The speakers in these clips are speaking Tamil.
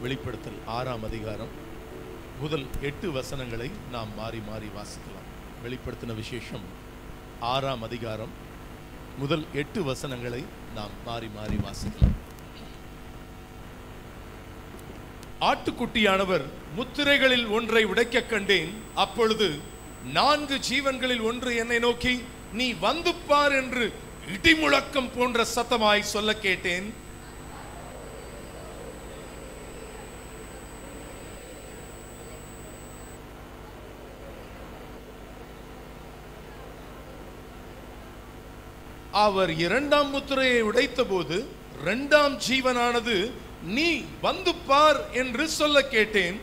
வெளிப்படுத்தல் 6ஆம் அதிகாரம் முதல் 8 வசனங்களை நாம் மாறி மாறி வாசிக்கலாம். வெளிப்படுத்தின விசேஷம் 6ஆம் அதிகாரம் முதல் 8 வசனங்களை நாம் மாறி மாறி வாசிக்கலாம். ஆட்டுக்குட்டியானவர் முத்திரைகளில் ஒன்றை உடைக்க கண்டேன். அப்பொழுது 4 ஜீவன்களில் ஒன்று என்னை நோக்கி, நீ வந்து பார் என்று இடிமுழக்கம் போன்ற சத்தமாய் சொல்ல கேட்டேன். அவர் 2ஆம் முத்திரையை உடைத்த போது 2ஆம் ஜீவனானது, நீ வந்து பார் என்று சொல்ல கேட்டேன்.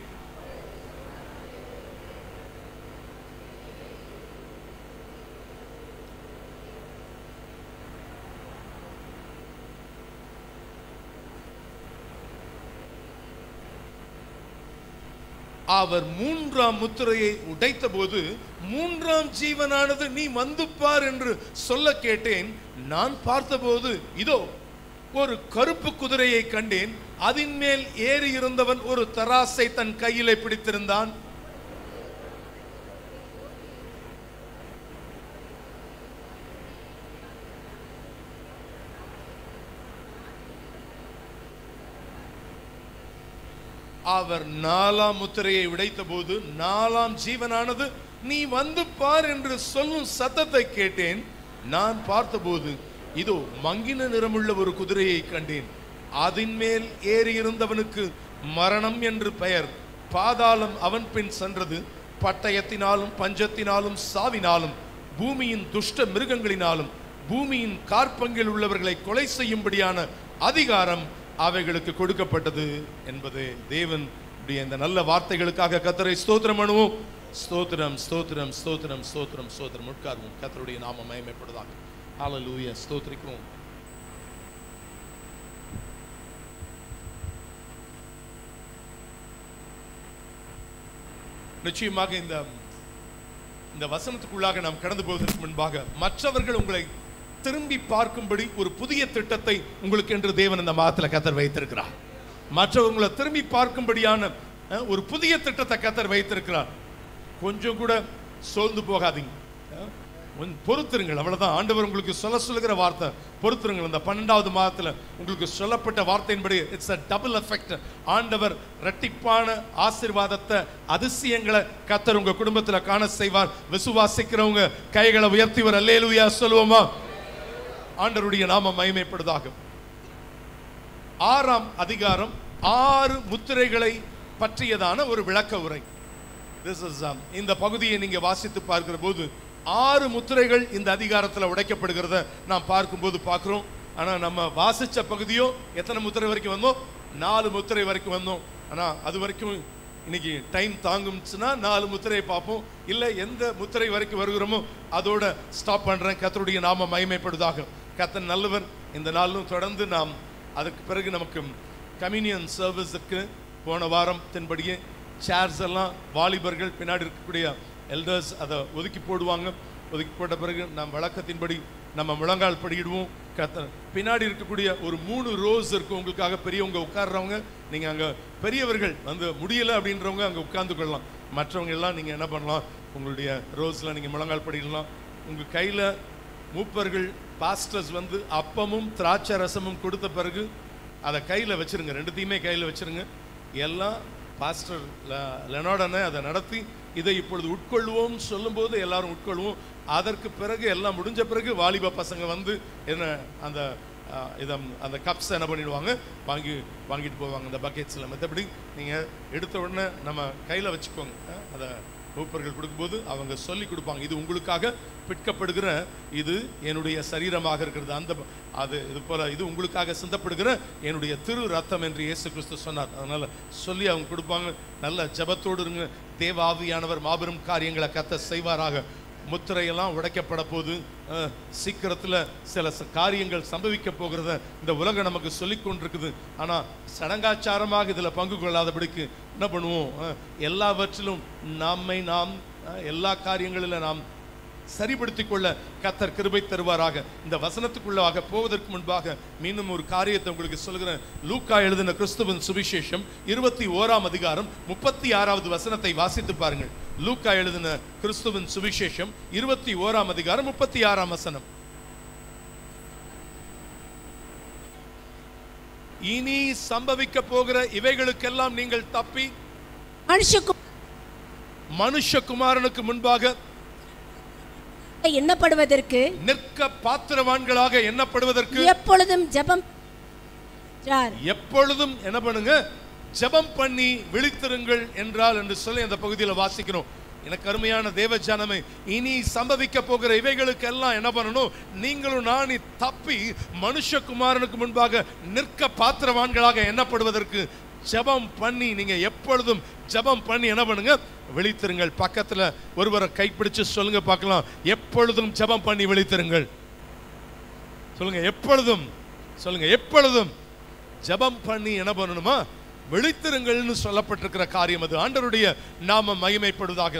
அவர் 3ஆம் முத்திரையை உடைத்த போது 3ஆம் ஜீவனானது, நீ வந்து பார் என்று சொல்ல கேட்டேன். நான் பார்த்தபோது இதோ ஒரு கருப்பு குதிரையை கண்டேன். அதன் மேல் ஏறி இருந்தவன் ஒரு தராசை தன் கையிலே பிடித்திருந்தான். அவர் 4ஆம் முத்திரையை உடைத்த போது 4ஆம் ஜீவனானது, நீ வந்து பார் என்று சொல்லும் சத்தத்தை கேட்டேன். நான் பார்த்தபோது இதோ மங்கின நிறமுள்ள ஒரு குதிரையை கண்டேன். அதன் மேல் ஏறி இருந்தவனுக்கு மரணம் என்று பெயர். பாதாளம் அவன் பின் சென்றது. பட்டயத்தினாலும் பஞ்சத்தினாலும் சாவினாலும் பூமியின் துஷ்ட மிருகங்களினாலும் பூமியின் காற்பங்கில் உள்ளவர்களை கொலை செய்யும்படியான அதிகாரம் அவைகளுக்கு கொடுக்கப்பட்டது என்பது தேவன் இந்த நல்ல வார்த்தைகளுக்காக கர்த்தரை ஸ்தோத்திரம் பண்ணுவோம். ஸ்தோத்திரம் ஸ்தோத்திரம் ஸ்தோத்திரம் ஸ்தோத்திரம் ஸ்தோத்திரம். உட்கார்வோம். கர்த்தருடைய நாமம் மகிமைப்படுவதாக. ஹல்லேலூயா. ஸ்தோத்திரிக்கிறோம். நிச்சயமாக இந்த வசனத்துக்குள்ளாக நாம் கடந்து போவதற்கு முன்பாக மற்றவர்கள் உங்களை திரும்பி பார்க்கும்படி ஒரு புதிய திட்டத்தை உங்களுக்கு என்று தேவன் இந்த மாதத்தில் கர்த்தர் வைத்திருக்கிறார். மற்றவங்களை திரும்பி பார்க்கும்படியான ஒரு புதிய திட்டத்தை கர்த்தர் வைத்திருக்கிறார். கொஞ்சம் கூட சோர்ந்து போகாதீங்க, பொறுத்திருங்கள். அவ்வளவுதான் ஆண்டவர் உங்களுக்கு சொல்லுகிற வார்த்தை. பொறுத்திருங்கள். இந்த 12வது மாதத்தில் உங்களுக்கு சொல்லப்பட்ட வார்த்தையின்படி இட்ஸ் a double effect. ஆண்டவர் இரட்டிப்பான ஆசீர்வாதத்தை, அதிசயங்களை கர்த்தர் உங்க குடும்பத்தில் காண செய்வார். விசுவாசிக்கிறவங்க கைகளை உயர்த்தி ஒரு அல்லேலூயா சொல்லுவோமா? ஆண்டவருடைய நாமம் மகிமைப்படுவதாக. 6ஆம் அதிகாரம் 6 முத்திரைகளை பற்றியதான ஒரு விளக்க உரை. இந்த பகுதியை நீங்க வாசித்து பார்க்கிற போது 6 முத்திரைகள் இந்த அதிகாரத்தில் உடைக்கப்படுகிறத நாம் பார்க்கும்போது பார்க்கிறோம். ஆனா நம்ம வாசிச்ச பகுதியோ எத்தனை முத்திரை வரைக்கும் வந்தோம்? 4 முத்திரை வரைக்கும் வந்தோம். ஆனா அது வரைக்கும் இன்னைக்கு டைம் தாங்கும்னா 4 முத்திரையை பார்ப்போம். இல்லை எந்த முத்திரை வரைக்கும் வருகிறோமோ அதோட ஸ்டாப் பண்றேன். கர்த்தருடைய நாமம் மகிமைப்படுவதாக. கர்த்தர் நல்லவர். இந்த நாளும் தொடர்ந்து நாம் அதுக்கு பிறகு நமக்கு கம்யூனியன் சர்வீஸுக்கு போன வாரத்தின்படியே சேர்ஸ் எல்லாம் வாலிபர்கள் பின்னாடி இருக்கக்கூடிய எல்டர்ஸ் அதை ஒதுக்கி போடுவாங்க. ஒதுக்கி போட்ட பிறகு நாம் வழக்கத்தின்படி நம்ம முழங்கால் படிடுவோம். பின்னாடி இருக்கக்கூடிய ஒரு 3 ரோஸ் இருக்கும். உங்களுக்காக பெரியவங்க உட்கார்றவங்க, நீங்கள் அங்கே பெரியவர்கள் வந்து முடியலை அப்படின்றவங்க அங்கே உட்கார்ந்து கொள்ளலாம். மற்றவங்க எல்லாம் நீங்கள் என்ன பண்ணலாம், உங்களுடைய ரோஸில் நீங்கள் முழங்கால் படிடலாம். உங்கள் கையில் மூப்பர்கள் பாஸ்டர்ஸ் வந்து அப்பமும் திராட்சை ரசமும் கொடுத்த பிறகு அதை கையில் வச்சுருங்க. ரெண்டுத்தையுமே கையில் வச்சுருங்க. எல்லாம் பாஸ்டர் லெனார்டனை அதை நடத்தி இதை இப்பொழுது உட்கொள்வோம் சொல்லும்போது எல்லாரும் உட்கொள்வோம். அதற்கு பிறகு எல்லாம் முடிஞ்ச பிறகு வாலிப பசங்க வந்து என்ன அந்த கப்ஸ் என்ன பண்ணிடுவாங்க, வாங்கிட்டு போவாங்க இந்த பக்கெட்ஸில். மற்றபடி நீங்கள் எடுத்த உடனே நம்ம கையில் வச்சுக்கோங்க. அதை மூப்பர்கள் கொடுக்கும்போது அவங்க சொல்லி கொடுப்பாங்க, இது உங்களுக்காக பிற்கப்படுகிற, இது என்னுடைய சரீரமாக இருக்கிறது, இது போல இது உங்களுக்காக சிந்தப்படுகிற என்னுடைய திரு ரத்தம் என்று இயேசு கிறிஸ்து சொன்னார். அதனால சொல்லி அவங்க கொடுப்பாங்க. நல்ல ஜெபத்தோடு இருங்க. தேவ ஆவியானவர் மாபெரும் காரியங்களை கர்த்தர் செய்வாராக. முத்திரையெல்லாம் உடைக்கப்பட போது சீக்கிரத்தில் சில காரியங்கள் சம்பவிக்க போகிறத இந்த உலகம் நமக்கு சொல்லி கொண்டிருக்குது. ஆனால் சடங்காச்சாரமாக இதில் பங்கு கொள்ளாதபடிக்கு என்ன பண்ணுவோம், எல்லாவற்றிலும் நாம் எல்லா காரியங்களில் நாம் சரிப்படுத்திக் கொள்ள கர்த்தர் கிருபை தருவாராக. இந்த வசனத்துக்குள்ளாக போவதற்கு முன்பாக மீண்டும் ஒரு காரியத்தை உங்களுக்கு சொல்கிறேன். லூக்கா எழுதின கிறிஸ்துவின் சுவிசேஷம் 21ஆம் அதிகாரம் 36வது வசனத்தை வாசித்து பாருங்கள். லூக்கா எழுதின கிறிஸ்துவின் சுவிசேஷம் 21ஆம் அதிகாரம் 36ஆம் வசனம். இனி சம்பவிக்க போகிற இவைகளுக்கெல்லாம் நீங்கள் தப்பி மனுஷகுமாரனுக்கு முன்பாக எண்ணப்படுவதற்கு, நிற்க பாத்திரவான்களாக எண்ணப்படுவதற்கு எப்பொழுதும் ஜெபம் எப்பொழுதும் என்ன பண்ணுங்க, ஜெபம் பண்ணி விழித்திருங்கள் என்றால் என்று சொல்லி அந்த பகுதியில் வாசிக்கிறோம். எனக்கு அருமையான தேவ ஜனமே, இனி சம்பவிக்க போகிற இவைகளுக்கு எல்லாம் என்ன பண்ணணும், நீங்களும் நானி தப்பி மனுஷகுமாரனுக்கு முன்பாக நிற்க பாத்திரவான்களாக எண்ணப்படுவதற்கு ஜெபம் பண்ணி, நீங்க எப்பொழுதும் ஜெபம் பண்ணி என்ன பண்ணுங்க, விழித்திருங்கள். பக்கத்துல ஒருவரை கைப்பிடிச்சு சொல்லுங்க பார்க்கலாம், எப்பொழுதும் ஜெபம் பண்ணி விழித்திருங்கள். சொல்லுங்க, எப்பொழுதும் சொல்லுங்க, எப்பொழுதும் ஜெபம் பண்ணி என்ன பண்ணணுமா, விழித்திருங்கள்னு சொல்லப்பட்டிருக்கிற காரியம் அது. ஆண்டவருடைய நாம மகிமைப்படுவதாக.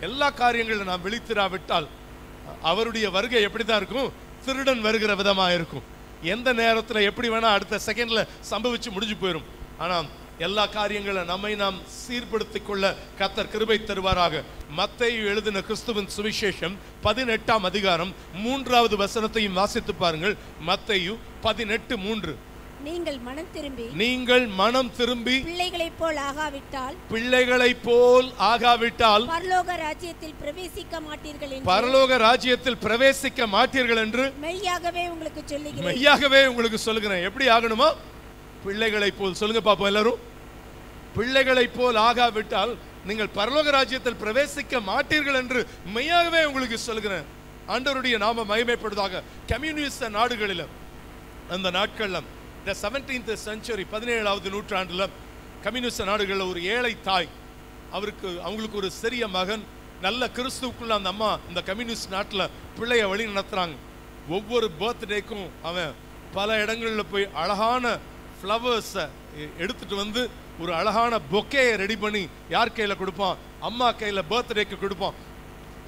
எல்லா காரியங்களும் நாம் விழித்திராவிட்டால் அவருடைய வருகை எப்படிதான் இருக்கும், திருடன் வருகிற விதமா இருக்கும். எந்த நேரத்தில் எப்படி வேணா அடுத்த செகண்ட்ல சம்பவிச்சு முடிஞ்சு போயிடும். ஆனால் எல்லா காரியங்களும் நம்மை நாம் சீர்படுத்திக் கொள்ள கர்த்தர் கிருபை தருவாராக. மத்தேயு எழுதின கிறிஸ்துவின் சுவிசேஷம் 18ஆம் அதிகாரம் 3வது வசனத்தையும் வாசித்து பாருங்கள். மத்தேயு 18:3. நீங்கள் மனம் திரும்பி பிள்ளைகளைப் போல் ஆகாவிட்டால் பரலோக ராஜ்யத்தில் பிரவேசிக்க மாட்டீர்கள் என்று மெய்யாகவே உங்களுக்கு சொல்லுகிறேன். எப்படி ஆகணுமா, பிள்ளைகளை போல். சொல்லுங்க பாப்போம் எல்லாரும், பிள்ளைகளை போல் ஆகாவிட்டால் நீங்கள் பரலோக ராஜ்யத்தில் பிரவேசிக்க மாட்டீர்கள் என்று மெய்யாகவே உங்களுக்கு சொல்கிறேன். ஆண்டவருடைய நாம மகிமைப்படுவதாக. கம்யூனிஸ்ட் நாடுகளில் அந்த நாட்கள்ல, இந்த 17th century 17வது நூற்றாண்டுல கம்யூனிஸ்ட் நாடுகளில் ஒரு ஏழை தாய், அவங்களுக்கு ஒரு சிறிய மகன், நல்ல கிறிஸ்துவுக்குள்ள அந்த அம்மா இந்த கம்யூனிஸ்ட் நாட்டில் பிள்ளைய வழி நடத்துறாங்க. ஒவ்வொரு பர்த்டேக்கும் அவன் பல இடங்களில் போய் அழகான ஃப்ளவர்ஸை எடுத்துட்டு வந்து ஒரு அழகான பொக்கேயை ரெடி பண்ணி யார் கையில் கொடுப்பான், அம்மா கையில் பர்த்டேக்கு கொடுப்பான்.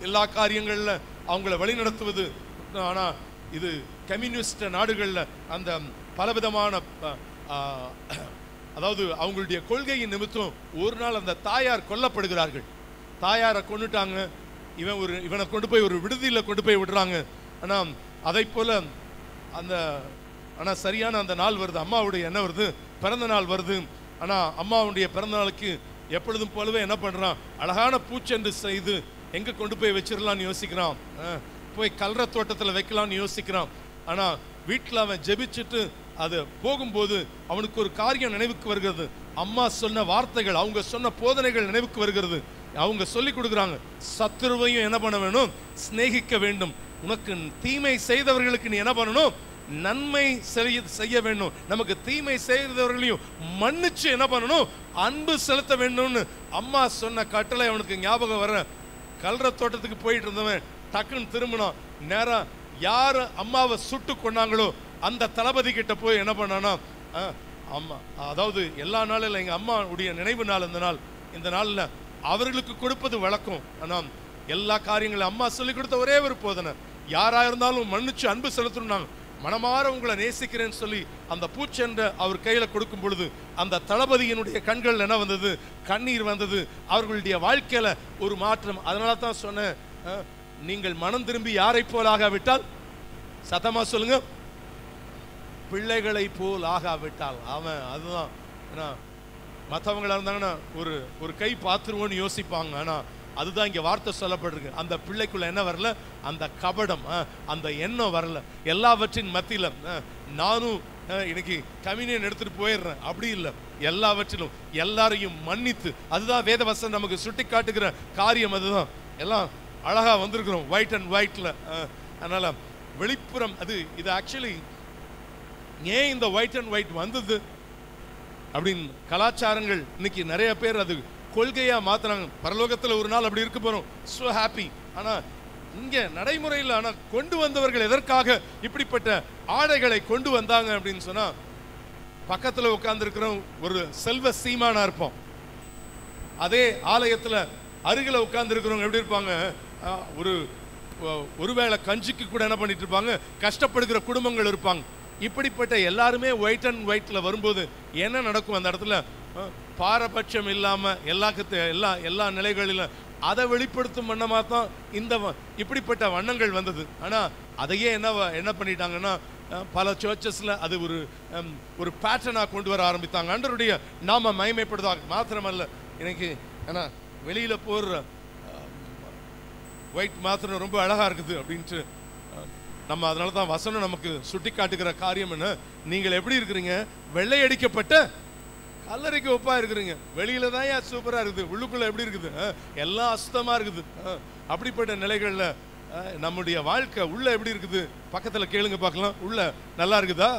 எல்லா காரியங்களில் அவங்கள வழி நடத்துவது. ஆனால் இது கம்யூனிஸ்ட் நாடுகளில் அந்த பலவிதமான அதாவது அவங்களுடைய கொள்கையின் நிமித்தம் ஒரு நாள் அந்த தாயார் கொல்லப்படுகிறார்கள். தாயாரை கொண்டுட்டாங்க. இவனை கொண்டு போய் ஒரு விடுதியில் கொண்டு போய் விடுறாங்க. ஆனால் அதை போல ஆனால் சரியான அந்த நாள் வருது, அம்மாவுடைய என்ன வருது, பிறந்த நாள் வருது. ஆனால் அம்மாவுடைய பிறந்த நாளுக்கு எப்பொழுதும் போலவே என்ன பண்ணுறான், அழகான பூச்செண்டு செய்து எங்கே கொண்டு போய் வச்சிடலான்னு யோசிக்கிறான். போய் கல்ற தோட்டத்தில் வைக்கலான்னு யோசிக்கிறான். ஆனால் வீட்டில் அவன் ஜெபிச்சுட்டு அது போகும்போது அவனுக்கு ஒரு காரியம் நினைவுக்கு வருகிறது. அம்மா சொன்ன வார்த்தைகள், அவங்க சொன்ன போதனைகள் நினைவுக்கு வருகிறது. அவங்க சொல்லி கொடுக்குறாங்க, சத்துருவையும் என்ன பண்ண வேணும், சிநேகிக்க வேண்டும். உனக்கு தீமை செய்தவர்களுக்கு நீ என்ன பண்ணணும், நன்மை செய்ய வேண்டும். நமக்கு தீமை செய்தவர்களையும் மன்னிச்சு என்ன பண்ணணும், அன்பு செலுத்த வேண்டும்னு அம்மா சொன்ன கட்டளை அவனுக்கு ஞாபகம் வர, கல்ற தோட்டத்துக்கு போயிட்டு இருந்தவன் டக்குன்னு திரும்பினான். நேரம் யார் அம்மாவை சுட்டு கொண்டாங்களோ அந்த தளபதி கிட்ட போய் என்ன பண்ணானா, அம்மா அதாவது எல்லா நாளில் எங்கள் அம்மாவுடைய நினைவு நாள் இந்த நாளில் அவர்களுக்கு கொடுப்பது வழக்கம். ஆனால் எல்லா காரியங்களும் அம்மா சொல்லி கொடுத்த ஒரே ஒரு போதனை, யாராக இருந்தாலும் மன்னிச்சு அன்பு செலுத்தணும், மனமாற உங்களை நேசிக்கிறேன்னு சொல்லி அந்த பூச்சென்ற அவர் கையில் கொடுக்கும் பொழுது அந்த தளபதியினுடைய கண்கள் என்ன வந்தது, கண்ணீர் வந்தது. அவர்களுடைய வாழ்க்கையில ஒரு மாற்றம். அதனால தான் சொன்னேன், நீங்கள் மனம் திரும்பி யாரை போல் ஆகாவிட்டால், சத்தமா சொல்லுங்க, பிள்ளைகளை போல் ஆகாவிட்டால். அவன் அதுதான். மற்றவங்களா இருந்தாங்கன்னா ஒரு கை பார்த்துருவோன்னு யோசிப்பாங்க. ஆனா அதுதான் இங்க வார்த்தை சொல்லப்பட்டிருக்கு. அந்த பிள்ளைக்குள்ள என்ன வரல, அந்த கபடம், அந்த எண்ணம் வரல. எல்லாவற்றின் மத்தியில நானும் இன்னைக்கு கம்யூனியன் எடுத்துட்டு போயிடுறேன் அப்படி இல்லை. எல்லாவற்றிலும் எல்லாரையும் மன்னித்து, அதுதான் வேதவசனம் நமக்கு சுட்டி காட்டுகிற காரியம். அதுதான் எல்லாம் அழகா வந்திருக்கிறோம் ஒயிட் அண்ட் ஒயிட்ல. அதனால வெளிப்புறம் இது ஆக்சுவலி ஏன் இந்த ஒயிட் அண்ட் ஒயிட் வந்தது அப்படின்னு கலாச்சாரங்கள் இன்னைக்கு நிறைய பேர் அது கொள்கையா மாத்துறாங்க. பரலோகத்தில் ஒரு நாள் அப்படி இருக்க போறோம், சோ ஹாப்பி. ஆனா இங்க நடைமுறையில் ஆனா கொண்டு வந்தவர்கள் எதற்காக இப்படிப்பட்ட ஆடைகளை கொண்டு வந்தாங்க அப்படின்னு சொன்னா, பக்கத்துல உட்கார்ந்து இருக்கிறோம் ஒரு செல்வ சீமானா இருப்போம். அதே ஆலயத்துல அருகில உட்கார்ந்து இருக்கிறவங்க எப்படி இருப்பாங்க, ஒரு ஒருவேளை கஞ்சிக்கு கூட என்ன பண்ணிட்டு இருப்பாங்க, கஷ்டப்படுகிற குடும்பங்கள் இருப்பாங்க. இப்படிப்பட்ட எல்லாருமே ஒயிட் அண்ட் ஒயிட்ல வரும்போது என்ன நடக்கும்? அந்த இடத்துல பாரபட்சம் இல்லாம எல்லா நிலைகளிலும் அதை வெளிப்படுத்தும் வண்ணமா தான் இப்படிப்பட்ட வண்ணங்கள் வந்தது. ஆனா அதையே என்ன பண்ணிட்டாங்கன்னா, பல சர்ச்சஸ்ல அது ஒரு பேட்டர்னா கொண்டு வர ஆரம்பித்தாங்க. ஆண்டவருடைய நாம மகிமைப்படுவதாக. மாத்திரமல்ல, எனக்கு ஏன்னா வெளியில போற ஒயிட் மாத்திரம் ரொம்ப அழகா இருக்குது அப்படின்ட்டு நம்ம அதனால தான் வசனம் நமக்கு சுட்டி காட்டுகிற காரியம் என்ன, நீங்கள் எப்படி இருக்கிறீங்க, வெள்ளை அடிக்கப்பட்ட கல்லறைக்கு ஒப்பா இருக்கிறீங்க. வெளியில தான் ஏன் சூப்பரா இருக்குது, உள்ளுக்குள்ள எப்படி இருக்குது, எல்லாம் அசுத்தமா இருக்குது. அப்படிப்பட்ட நிலைகள்ல நம்முடைய வாழ்க்கை உள்ள எப்படி இருக்குது? பக்கத்துல கேளுங்க பார்க்கலாம், உள்ள நல்லா இருக்குதா,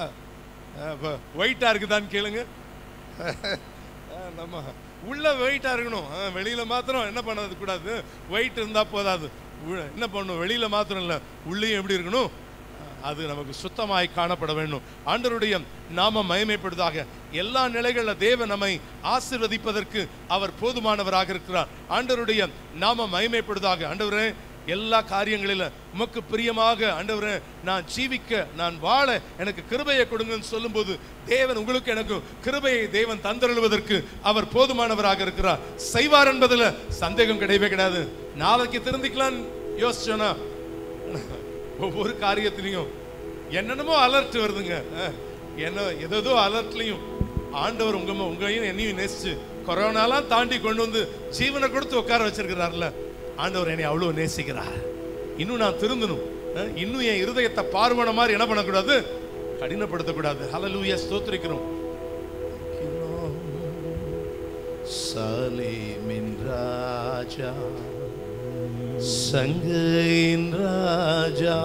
ஒயிட்டா இருக்குதான்னு கேளுங்க. நம்ம உள்ள வெயிட்டா இருக்கணும், வெளியில மாத்திரம் என்ன பண்ணது கூடாது, வெயிட் இருந்தா போதாது. என்ன பண்ணணும், வெளியில மாத்திரம் இல்ல, உள்ளேயும் எப்படி இருக்கணும், அது நமக்கு சுத்தமாய் காணப்பட வேண்டும். ஆண்டவருடைய நாம மகிமைப்படுவதாக. எல்லா நிலைகளில் தேவன் நம்மை ஆசீர்வதிப்பதற்கு அவர் போதுமானவராக இருக்கிறார். ஆண்டவருடைய நாம மகிமைப்படுவதாக. ஆண்டவரே, எல்லா காரியங்களிலும் உமக்கு பிரியமாக ஆண்டவரே நான் ஜீவிக்க, நான் வாழ எனக்கு கிருபையை கொடுங்கன்னு சொல்லும்போது தேவன் உங்களுக்கு எனக்கு கிருபையை தேவன் தந்தருள்வதற்கு அவர் போதுமானவராக இருக்கிறார். செய்வார் என்பதில் சந்தேகம் கிடையவே கிடையாது. நாளைக்கு திருந்திக்கலாம் யோசிச்சோன்னா ஒவ்வொரு காரியத்திலையும் என்னென்னமோ அலர்ட் வருதுங்க. ஏதோ அலர்ட்லையும் ஆண்டவர் உங்களையும் என்னையும் நேசிச்சு கொரோனாலாம் தாண்டி கொண்டு வந்து ஜீவனை கொடுத்து உட்கார வச்சிருக்கிறார்ல. ஆண்டவர் என்னை அவ்வளவு நேசிக்கிறார். இன்னும் நான் திருந்தணும், இன்னும் என் இருதயத்தை பார்வன மாதிரி என்ன பண்ணக்கூடாது, கடினப்படுத்தக்கூடாது. ஹல்லேலூயா, ஸ்தோத்திரிக்கிறோம். சாலேமின் ராஜா, சங்கையின் ராஜா,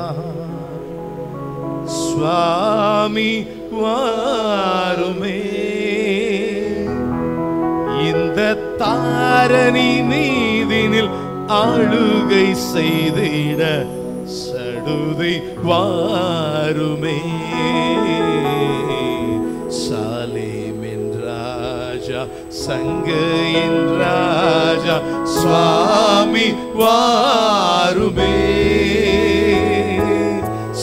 சுவாமி வாருமே, இந்த தாரணி மீதினில் ஆளுகை செய்திட சடுதை வாருமே. சாலேமின் ராஜா, சங்கையின் ராஜா, சுவாமி வாருமே,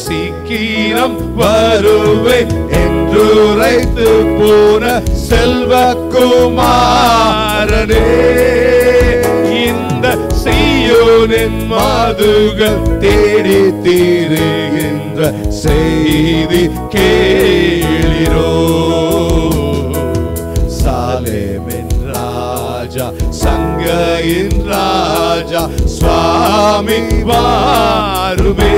சீக்கிரம் வருவே என்றுரைத்து போன செல்வகுமாரனே, இந்த சீயோனின் மாதுகள் தேடி தீருகின்ற செய்தி கேளிரோ. சாலேமின் ராஜா, சங்கையின் ராஜா, சுவாமி வாருமே,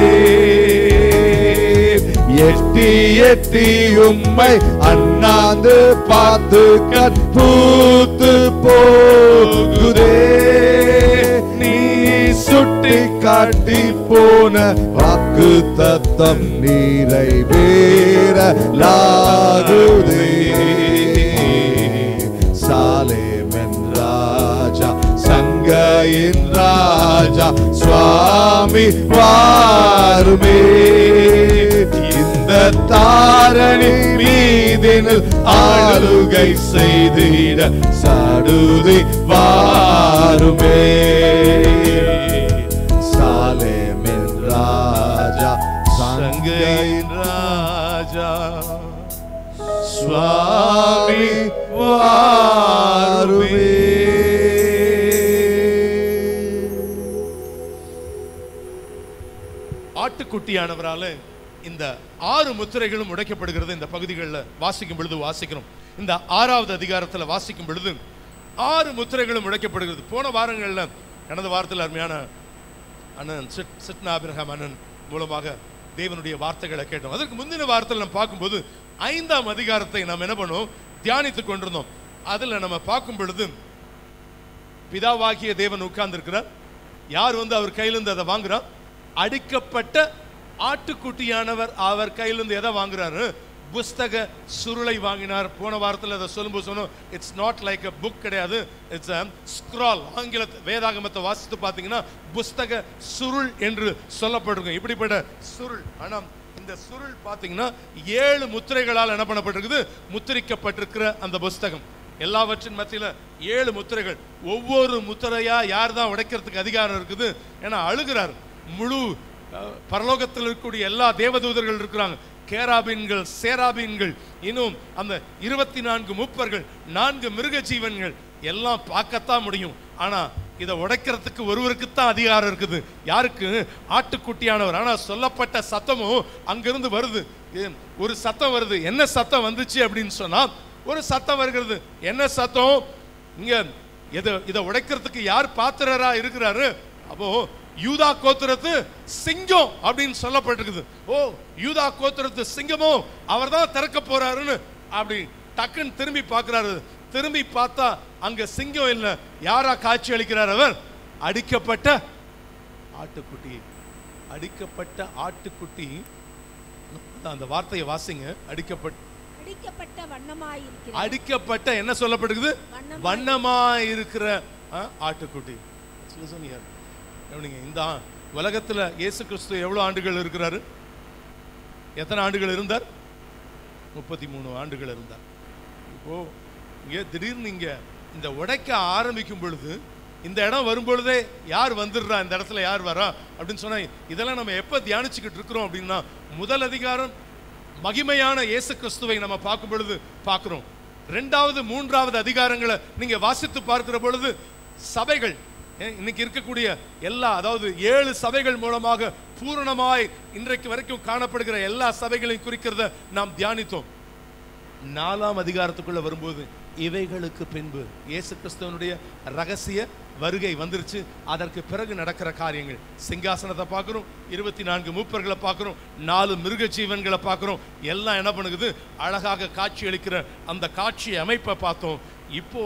எட்டி எட்டி உம்மை அண்ணாந்து பார்த்து கற்பூத்து போகுதே, நீ சுட்டி காட்டி போன வாக்கு தத்தம் நிறைவேறலாகுதே. சாலேமின் ராஜா, சங்கையின் ராஜா, சுவாமி வாருமே, இந்த தாரணி மீதினில் ஆளுகை செய்திட சடுதி வாருமே. சாலேமின் ராஜா, சங்கையின் ராஜா, சுவாமி வாருமே. ஆட்டுக்குட்டியானவரால இந்த 6 முத்திரைகளும் உடைக்கப்படுகிறது. இந்த பகுதிகளில் வாசிக்கும் பொழுது வாசிக்கிறோம். இந்த 6வது அதிகாரத்தில் வாசிக்கும் பொழுது 6 முத்திரைகளும் உடைக்கப்படுகிறது. போன வாரங்களில், கடந்த வாரத்தில் அருமையான அண்ணன் சிட்னா ஆபிரகாம் அண்ணன் மூலமாக தேவனுடைய வார்த்தைகளை கேட்டோம். அதற்கு முந்தின வாரத்தில் நம்ம பார்க்கும்போது 5ஆம் அதிகாரத்தை நாம் என்ன பண்ணோம், தியானித்துக் கொண்டிருந்தோம். அதில் நம்ம பார்க்கும் பொழுது பிதாவாகிய தேவன் உட்கார்ந்து இருக்கிறார். யார் அவர் கையிலிருந்து அதை வாங்குறார்? அடிக்கப்பட்ட ஆட்டுக்குட்டியானவர் அவர் கையிலிருந்து எதை வாங்குறாரு? புஸ்தக சுருளை வாங்கினார். போன வாரத்தில் அதை சொல்லும்போது சொன்னோம், it's not like a book கிடையாது, இட்ஸ் அ ஸ்க்ரால். ஆங்கில வேதாகமத்தை வாசித்து பார்த்தீங்கன்னா புஸ்தக சுருள் என்று சொல்லப்பட்டிருக்கும். இப்படிப்பட்ட சுருள். ஆனால் இந்த சுருள் பார்த்தீங்கன்னா 7 முத்திரைகளால் என்ன பண்ணப்பட்டிருக்குது, முத்திரிக்கப்பட்டிருக்கிற அந்த புஸ்தகம். எல்லாவற்றின் மத்தியில் 7 முத்திரைகள். ஒவ்வொரு முத்திரையா யார் தான் உடைக்கிறதுக்கு அதிகாரம் இருக்குது? ஏன்னா அழுகிறார். முழு பரலோகத்தில் இருக்கக்கூடிய எல்லா தேவதூதர்கள் இருக்கிறாங்க, கேராபீன்கள், சேராபீன்கள், இன்னும் அந்த 24 மூப்பர்கள், 4 மிருக ஜீவன்கள் எல்லாம் பார்க்கத்தான் முடியும். ஆனா இதை உடைக்கிறதுக்கு ஒருவருக்குத்தான் அதிகாரம் இருக்குது. யாருக்கு? ஆட்டுக்குட்டியானவர். ஆனா சொல்லப்பட்ட சத்தமும் அங்கிருந்து வருது. ஒரு சத்தம் வருது. என்ன சத்தம் வந்துச்சு அப்படின்னு சொன்னா, ஒரு சத்தம் வருகிறது. என்ன சத்தம்? இங்க இதை உடைக்கிறதுக்கு யார் பாத்திரரா இருக்கிறாரு? அப்போ யூதா கோத்திரத்து சிங்கம் அப்படின்னு சொல்லப்பட்டிருக்குது. ஓ, யூதா கோத்திரத்து சிங்கமோ அவர் தான் திறக்க போறாருன்னு அப்படி டக்குன்னு திரும்பி பார்க்கிறாரு. திரும்பி பார்த்தா அங்க சிங்கம் இல்ல. யாரா காட்சி அளிக்கிறார்? அவர் அடிக்கப்பட்ட ஆட்டுக்குட்டி. அடிக்கப்பட்ட ஆட்டுக்குட்டி. அந்த வார்த்தையை வாசிங்க. அடிக்கப்பட்ட வண்ணமாயிருக்கிற, அடிக்கப்பட்ட என்ன சொல்லப்படுகிறது? வண்ணமாயிருக்கிற ஆட்டுக்குட்டி. இந்த உலகத்துல இயேசு கிறிஸ்து எவ்வளவு ஆண்டுகள் இருக்கிறாரு? எத்தனை ஆண்டுகள் இருந்தார்? 33 ஆண்டுகள் இருந்தார். இப்போ இங்க திடீர்னு இங்க இந்த உடைக்க ஆரம்பிக்கும் பொழுது, இந்த இடம் வரும் பொழுதே யார் வந்துடுறா, இந்த இடத்துல யார் வரா அப்படின்னு சொன்னா, இதெல்லாம் நம்ம எப்ப தியானிச்சுக்கிட்டு இருக்கிறோம் அப்படின்னா, முதல் அதிகாரம் மகிமையான இயேசு கிறிஸ்துவை நம்ம பார்க்கும் பொழுது பார்க்கிறோம். 2வது 3வது அதிகாரங்களை நீங்க வாசித்து பார்க்கிற பொழுது சபைகள், இன்னைக்கு இருக்கக்கூடிய எல்லா, அதாவது 7 சபைகள் மூலமாக பூரணமாய் இன்றைக்கு வரைக்கும் காணப்படுகிற எல்லா சபைகளையும் குறிக்கிறத நாம் தியானித்தோம். 4ஆம் அதிகாரத்துக்குள்ள வரும்போது இவைகளுக்கு பின்பு இயேசு கிறிஸ்துவனுடைய ரகசிய வருகை வந்துருச்சு. அதற்கு பிறகு நடக்கிற காரியங்கள், சிங்காசனத்தை பார்க்கிறோம், 24 மூப்பர்களை பார்க்கிறோம், 4 மிருக ஜீவன்களை பார்க்கிறோம். எல்லாம் என்ன பண்ணுது? அழகாக காட்சி அளிக்கிற அந்த காட்சி அமைப்பை பார்த்தோம். இப்போ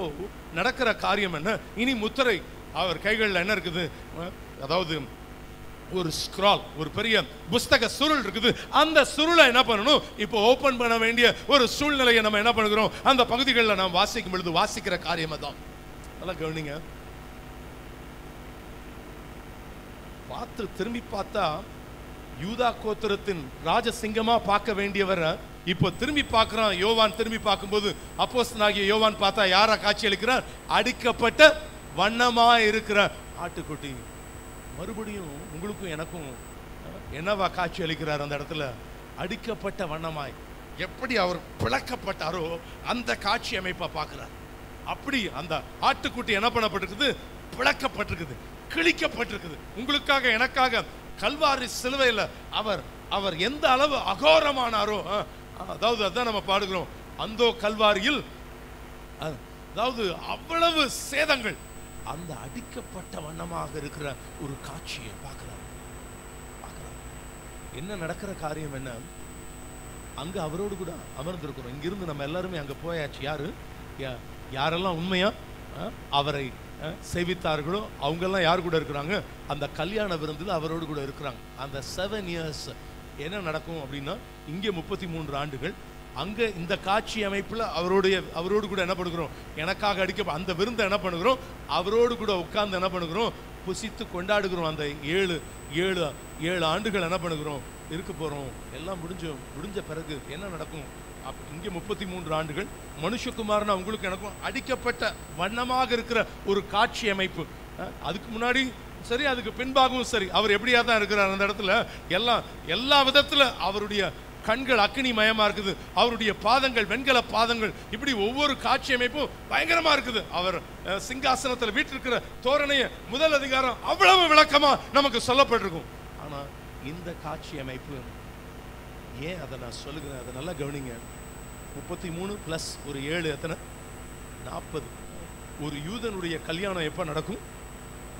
நடக்கிற காரியம் என்ன? இனி முத்திரை. அவர் கைகளில் என்ன இருக்குது? அதாவது ஒரு ஸ்க்ரால், ஒரு பெரிய புஸ்தக சுருள் இருக்குது. அந்த சுருளை என்ன பண்ணணும்? இப்போ ஓபன் பண்ண வேண்டிய ஒரு சூழ்நிலையை நம்ம என்ன பண்ணுகிறோம்? அந்த பகுதிகளில் நாம் வாசிக்கும் பொழுது வாசிக்கிற காரியம் தான். நல்லா கவனிங்க. பார்த்து திரும்பி பார்த்தா யூதா கோத்திரத்தின் ராஜசிங்கமா பார்க்க வேண்டியவரை இப்போ திரும்பி பார்க்கிறான் யோவான். திரும்பி பார்க்கும்போது அப்போஸ்தலனாகிய யோவான் பார்த்தா யாரா காட்சி அளிக்கிறார்? அடிக்கப்பட்ட வண்ணமா இருக்கிற ஆட்டுக்குட்டி. மறுபடியும் உங்களுக்கும் எனக்கும் என்னவா காட்சி அளிக்கிறார்? அந்த இடத்துல அடிக்கப்பட்ட வண்ணமாய் எப்படி அவர் பிளக்கப்பட்டாரோ அந்த காட்சி அமைப்பை பார்க்கிறார். அப்படி அந்த ஆட்டுக்குட்டி என்ன பண்ணப்பட்டிருக்குது? பிளக்கப்பட்டிருக்குது, கிழிக்கப்பட்டிருக்குது. உங்களுக்காக எனக்காக கல்வாரி சிலுவையில் அவர் எந்த அளவு அகோரமானாரோ, அதாவது அதான் நம்ம பாடுகிறோம், அந்தோ கல்வாரியில், அதாவது அவ்வளவு சேதங்கள். அந்த அடிக்கப்பட்ட வண்ணமாக இருக்கிற ஒரு காட்சியை பார்க்கிறார். என்ன நடக்கிற காரியம் என்ன? அங்க அவரோடு கூட அமர்ந்திருக்கிறோம். இங்கிருந்து நம்ம எல்லாருமே அங்க போயாச்சு. யாரெல்லாம் உண்மையா அவரை சேவித்தார்களோ அவங்கெல்லாம் யார் கூட இருக்கிறாங்க? அந்த கல்யாண விருந்தில் அவரோடு கூட இருக்கிறாங்க. அந்த 7 years என்ன நடக்கும் அப்படின்னா, இங்கே 33 ஆண்டுகள், அங்க இந்த காட்சி அமைப்புல அவரோடு கூட என்ன பண்ணுகிறோம்? எனக்காக அடிக்க அந்த விருந்தை என்ன பண்ணுகிறோம்? அவரோடு கூட உட்கார்ந்து என்ன பண்ணுகிறோம்? புசித்து கொண்டாடுகிறோம். அந்த 7 ஆண்டுகள் என்ன பண்ணுகிறோம்? இருக்க போறோம். எல்லாம் முடிஞ்ச பிறகு என்ன நடக்கும்? இங்கே 33 ஆண்டுகள் மனுஷகுமாரனா உங்களுக்கு எனக்கும் அடிக்கப்பட்ட வண்ணமாக இருக்கிற ஒரு காட்சி அமைப்பு. அதுக்கு முன்னாடி சரி, அதுக்கு பின்பாகவும் சரி, அவர் எப்படியா தான் இருக்கிறார் அந்த இடத்துல. எல்லா விதத்துல அவருடைய கண்கள் அக்கினி மயமா இருக்குது, அவருடைய பாதங்கள் வெண்கல பாதங்கள். இப்படி ஒவ்வொரு காட்சி அமைப்பும் பயங்கரமா இருக்குது. அவர் சிங்காசனத்தில் வீட்டிருக்கிற தோரணைய முதல் அதிகாரம் அவ்வளவு விளக்கமா நமக்கு சொல்லப்பட்டிருக்கும். ஆனா இந்த காட்சி அமைப்பு ஏன் அதை நான் சொல்லுகிறேன்? அதை நல்லா கவனிங்க. 33 + ஒரு 7 எத்தனை? 40. ஒரு யூதனுடைய கல்யாணம் எப்ப நடக்கும்?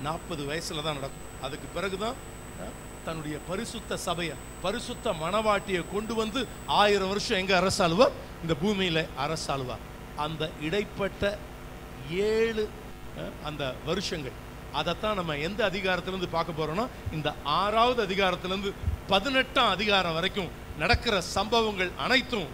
40 வயசுல தான் நடக்கும். அதுக்கு பிறகுதான் தன்னுடைய பரிசுத்த சபையை, பரிசுத்த மணவாட்டியை கொண்டு வந்து 1000 வருஷம் எங்க அரசாளுவா? இந்த பூமியில அரசாளுவா. அந்த இடைப்பட்ட 7 அந்த வருஷங்கள், அதைத்தான் நம்ம எந்த அதிகாரத்திலிருந்து பார்க்க போறோம்னா, இந்த 6வது அதிகாரத்திலிருந்து 18ஆம் அதிகாரம் வரைக்கும் நடக்கிற சம்பவங்கள் அனைத்தும்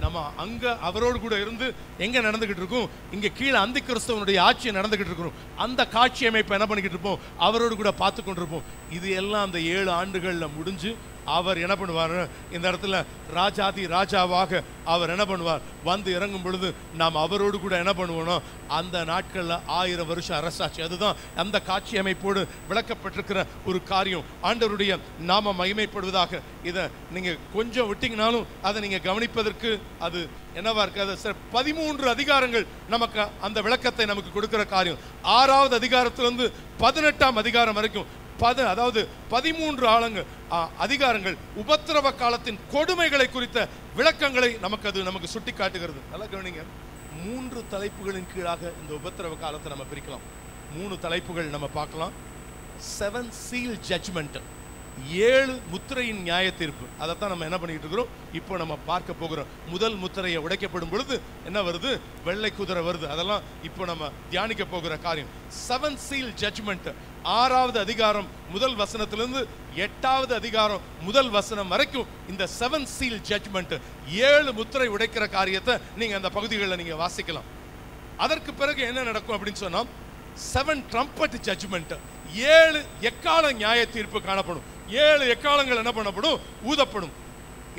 நம்ம அங்க அவரோடு கூட இருந்து எங்க நடந்துகிட்டு இருக்கோம்? இங்க கீழே அந்தி கிறிஸ்தவனுடைய ஆட்சி நடந்துகிட்டு இருக்கிறோம். அந்த காட்சி அமைப்பை என்ன பண்ணிக்கிட்டு இருப்போம்? அவரோடு கூட பார்த்து கொண்டிருப்போம். இது எல்லாம் அந்த 7 ஆண்டுகள்ல முடிஞ்சு அவர் என்ன பண்ணுவார், இந்த இடத்துல ராஜாதி ராஜாவாக அவர் என்ன பண்ணுவார், வந்து இறங்கும் பொழுது நாம் அவரோடு கூட என்ன பண்ணுவோம், அந்த நாட்களில் 1000 வருஷம் அரசாட்சி. அதுதான் அந்த காட்சி அமைப்போடு விளக்கப்பட்டிருக்கிற ஒரு காரியம். ஆண்டவருடைய நாம மகிமைப்படுவதாக. இதை நீங்கள் கொஞ்சம் விட்டீங்கனாலும் அதை நீங்கள் கவனிப்பதற்கு அது என்னவா இருக்காது சார். 13 அதிகாரங்கள் நமக்கு அந்த விளக்கத்தை நமக்கு கொடுக்கிற காரியம். 6வது அதிகாரத்திலிருந்து 18ஆம் அதிகாரம் வரைக்கும் அதாவது 13 அதிகாரங்கள் உபத்திரவ காலத்தின் கொடுமைகளை குறித்த விளக்கங்களை நமக்கு சுட்டி காட்டுகிறது. நல்லா கவனிங்க. 3 தலைப்புகளின் கீழாக இந்த உபத்திரவ காலத்தை நம்ம பிரிக்கலாம். 3 தலைப்புகள் நம்ம பார்க்கலாம். 7 seal judgment, 7 முத்திரையின் நியாய தீர்ப்பு. அதைத்தான் நம்ம என்ன பண்ணிட்டு இருக்கிறோம், இப்போ நம்ம பார்க்க போகிறோம். முதல் முத்திரையை உடைக்கப்படும் பொழுது என்ன வருது, வெள்ளை குதிரை வருது. அதெல்லாம் இப்போ நம்ம தியானிக்க போகிற காரியம். 7 seal judgment, 6வது அதிகாரம் முதல் வசனத்திலிருந்து 8வது அதிகாரம் முதல் வசனம் வரைக்கும் இந்த 7 seal judgment, 7 முத்திரை உடைக்கிற காரியத்தை நீங்க அந்த பகுதிகளில் நீங்க வாசிக்கலாம். அதற்கு பிறகு என்ன நடக்கும் அப்படின்னு சொன்னா 7 trumpet judgment, 7 எக்கால நியாய தீர்ப்பு காணப்படும். 7 எக்காலங்கள் என்ன பண்ணப்படும், ஊதப்படும்.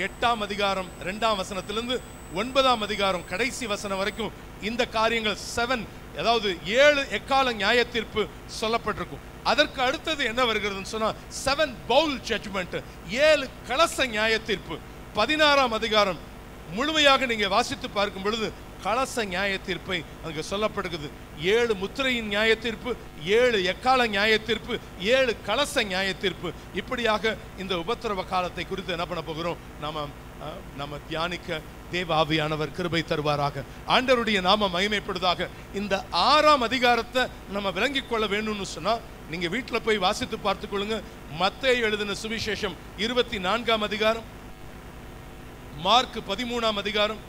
8ஆம் அதிகாரம் 2ஆம் வசனத்திலிருந்து 9ஆம் அதிகாரம் கடைசி வசனம் வரைக்கும் இந்த காரியங்கள் 7, அதாவது 7 எக்கால நியாய தீர்ப்பு சொல்லப்பட்டிருக்கும். அதற்கு அடுத்தது என்ன வருகிறதுன்னு சொன்னா 7 bowl judgment, 7 கலச நியாய தீர்ப்பு. 16ஆம் அதிகாரம் முழுமையாக நீங்க வாசித்து பார்க்கும் பொழுது கலச நியாய தீர்ப்பை அங்கு சொல்லப்படுகிறது. 7 முத்திரையின் நியாய தீர்ப்பு, 7 எக்கால நியாய தீர்ப்பு, 7 கலச நியாய தீர்ப்பு. இப்படியாக இந்த உபத்திரவ காலத்தை குறித்து என்ன பண்ண போகிறோம், நம்ம தியானிக்க தேவ ஆவியானவர் கிருபை தருவாராக. ஆண்டவருடைய நாம மகிமைப்படுவதாக. இந்த 6ஆம் அதிகாரத்தை நம்ம விளங்கிக் கொள்ள வேணும்னு சொன்னா நீங்க வீட்டுல போய் வாசித்து பார்த்துக் கொள்ளுங்க. மத்தேயு எழுதின சுவிசேஷம் 24ஆம் அதிகாரம், மார்க் 13ஆம் அதிகாரம்,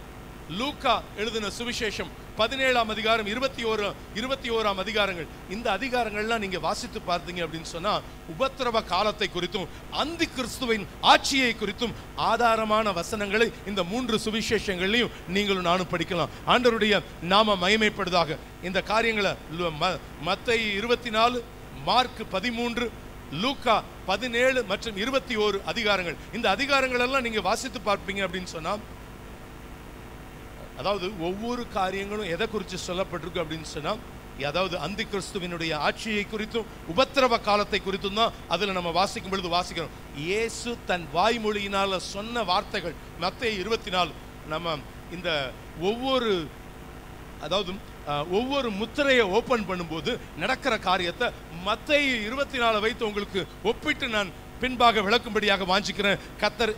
லூக்கா எழுதின சுவிசேஷம் 17ஆம் அதிகாரம், 21ஆம் அதிகாரங்கள். இந்த அதிகாரங்கள்லாம் நீங்க வாசித்து பார்த்தீங்க அப்படின்னு சொன்னா உபத்திரவ காலத்தை குறித்தும் அந்தி கிறிஸ்துவின் ஆட்சியை குறித்தும் ஆதாரமான வசனங்களை இந்த 3 சுவிசேஷங்களையும் நீங்களும் நானும் படிக்கலாம். ஆண்டவருடைய நாம மகிமைப்படுவதாக. இந்த காரியங்களை மத்தேயு 24, மார்க் 13, லூக்கா 17 மற்றும் 21 அதிகாரங்கள், இந்த அதிகாரங்கள் எல்லாம் நீங்க வாசித்து பார்ப்பீங்க அப்படின்னு சொன்னா அதாவது ஒவ்வொரு காரியங்களும் எதை குறித்து சொல்லப்பட்டிருக்கு அப்படின்னு சொன்னா அதாவது அந்தி கிறிஸ்துவினுடைய ஆட்சியை குறித்தும் உபத்திரவ காலத்தை குறித்தும் தான் அதுல நம்ம வாசிக்கும் பொழுது வாசிக்கிறோம். இயேசு தன் வாய்மொழியினால சொன்ன வார்த்தைகள் மத்தேயு 24. நம்ம இந்த ஒவ்வொரு முத்திரையை ஓபன் பண்ணும்போது நடக்கிற காரியத்தை மத்தேயு 24 வைத்து உங்களுக்கு ஒப்பிட்டு நான் பின்பாக விளக்கும்படியாக வாஞ்சிக்கிறேன். கர்த்தர்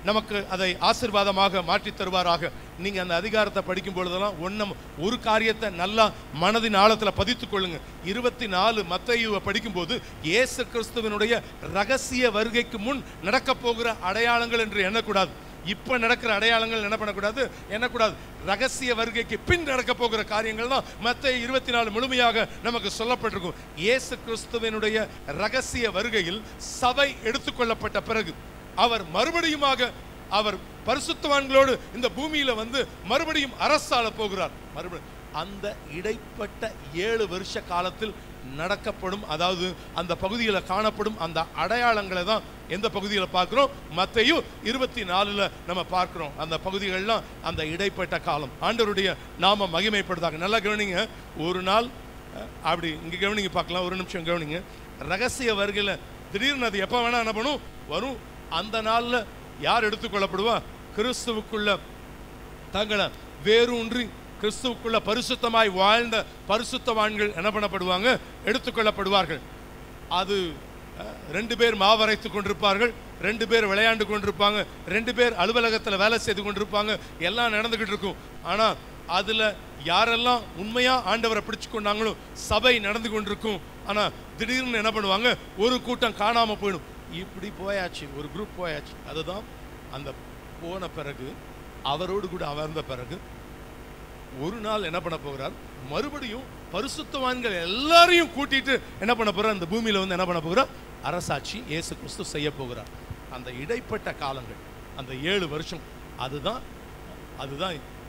நமக்கு அதை ஆசீர்வாதமாக மாற்றி தருவாராக. நீங்க அந்த அதிகாரத்தை படிக்கும் பொழுதெல்லாம் ஒரு காரியத்தை நல்லா மனதின் ஆழத்துல பதித்துக் கொள்ளுங்க. 24 மத்தேயுவை படிக்கும்போது இயேசு கிறிஸ்துவினுடைய ரகசிய வருகைக்கு முன் நடக்க போகிற அடையாளங்கள் என்று எண்ணக்கூடாது. இப்ப நடக்கிற அடையாளங்கள் என்ன பண்ணக்கூடாது, எண்ணக்கூடாது. ரகசிய வருகைக்கு பின் நடக்க போகிற காரியங்கள் தான் மத்தேயு 24 முழுமையாக நமக்கு சொல்லப்பட்டிருக்கும். இயேசு கிறிஸ்துவினுடைய ரகசிய வருகையில் சபை எடுத்துக்கொள்ளப்பட்ட பிறகு அவர் மறுபடியுமாக அவர் பரிசுத்தவான்களோடு இந்த பூமியில வந்து மறுபடியும் அரசாள போகிறார். மறுபடியும் அந்த இடைப்பட்ட 7 வருஷ காலத்தில் நடக்கப்படும், அதாவது அந்த பகுதியில் காணப்படும் அந்த அடையாளங்களை தான் எந்த பகுதியில் பார்க்கிறோம், மத்தேயு 24 நம்ம பார்க்கிறோம். அந்த பகுதிகள்லாம் அந்த இடைப்பட்ட காலம். ஆண்டவருடைய நாம மகிமைப்படுதாக. நல்லா கவனிங்க. ஒரு நாள் அப்படி இங்க கவனிங்க பார்க்கலாம். ஒரு நிமிஷம் கவனிங்க. ரகசிய வருகையில திடீர்னு அது எப்ப வேணா என்ன பண்ணும், வரும். அந்த நாள்ல யார் எடுத்துக்கொள்ளப்படுவா, கிறிஸ்துவுக்குள்ள தங்களை வேரூன்றி கிறிஸ்துவுக்குள்ள பரிசுத்தமாய் வாழ்ந்த பரிசுத்தவான்கள் என்ன பண்ணப்படுவாங்க, எடுத்துக்கொள்ளப்படுவார்கள். அது 2 பேர் மாவரைத்து கொண்டிருப்பார்கள், 2 பேர் விளையாண்டு கொண்டிருப்பாங்க, 2 பேர் அலுவலகத்தில் வேலை செய்து கொண்டிருப்பாங்க, எல்லாம் நடந்துகிட்டு இருக்கும். ஆனா அதுல யாரெல்லாம் உண்மையா ஆண்டவரை பிடிச்சு கொண்டாங்களோ சபை நடந்து கொண்டிருக்கும். ஆனா திடீர்னு என்ன பண்ணுவாங்க, ஒரு கூட்டம் காணாம போயிடும். இப்படி போயாச்சு, ஒரு குரூப் போயாச்சு. அதுதான் அந்த போன பிறகு அவரோடு கூட அமர்ந்த பிறகு ஒரு நாள் என்ன பண்ண போகிறார், மறுபடியும் பரிசுத்தவான்கள் எல்லாரையும் கூட்டிட்டு என்ன பண்ண போறார், அந்த பூமியில வந்து என்ன பண்ண போகிறார், அரசாட்சி இயேசு கிறிஸ்து செய்ய போகிறார். அந்த இடைப்பட்ட காலங்கள், அந்த 7 வருஷம், அதுதான்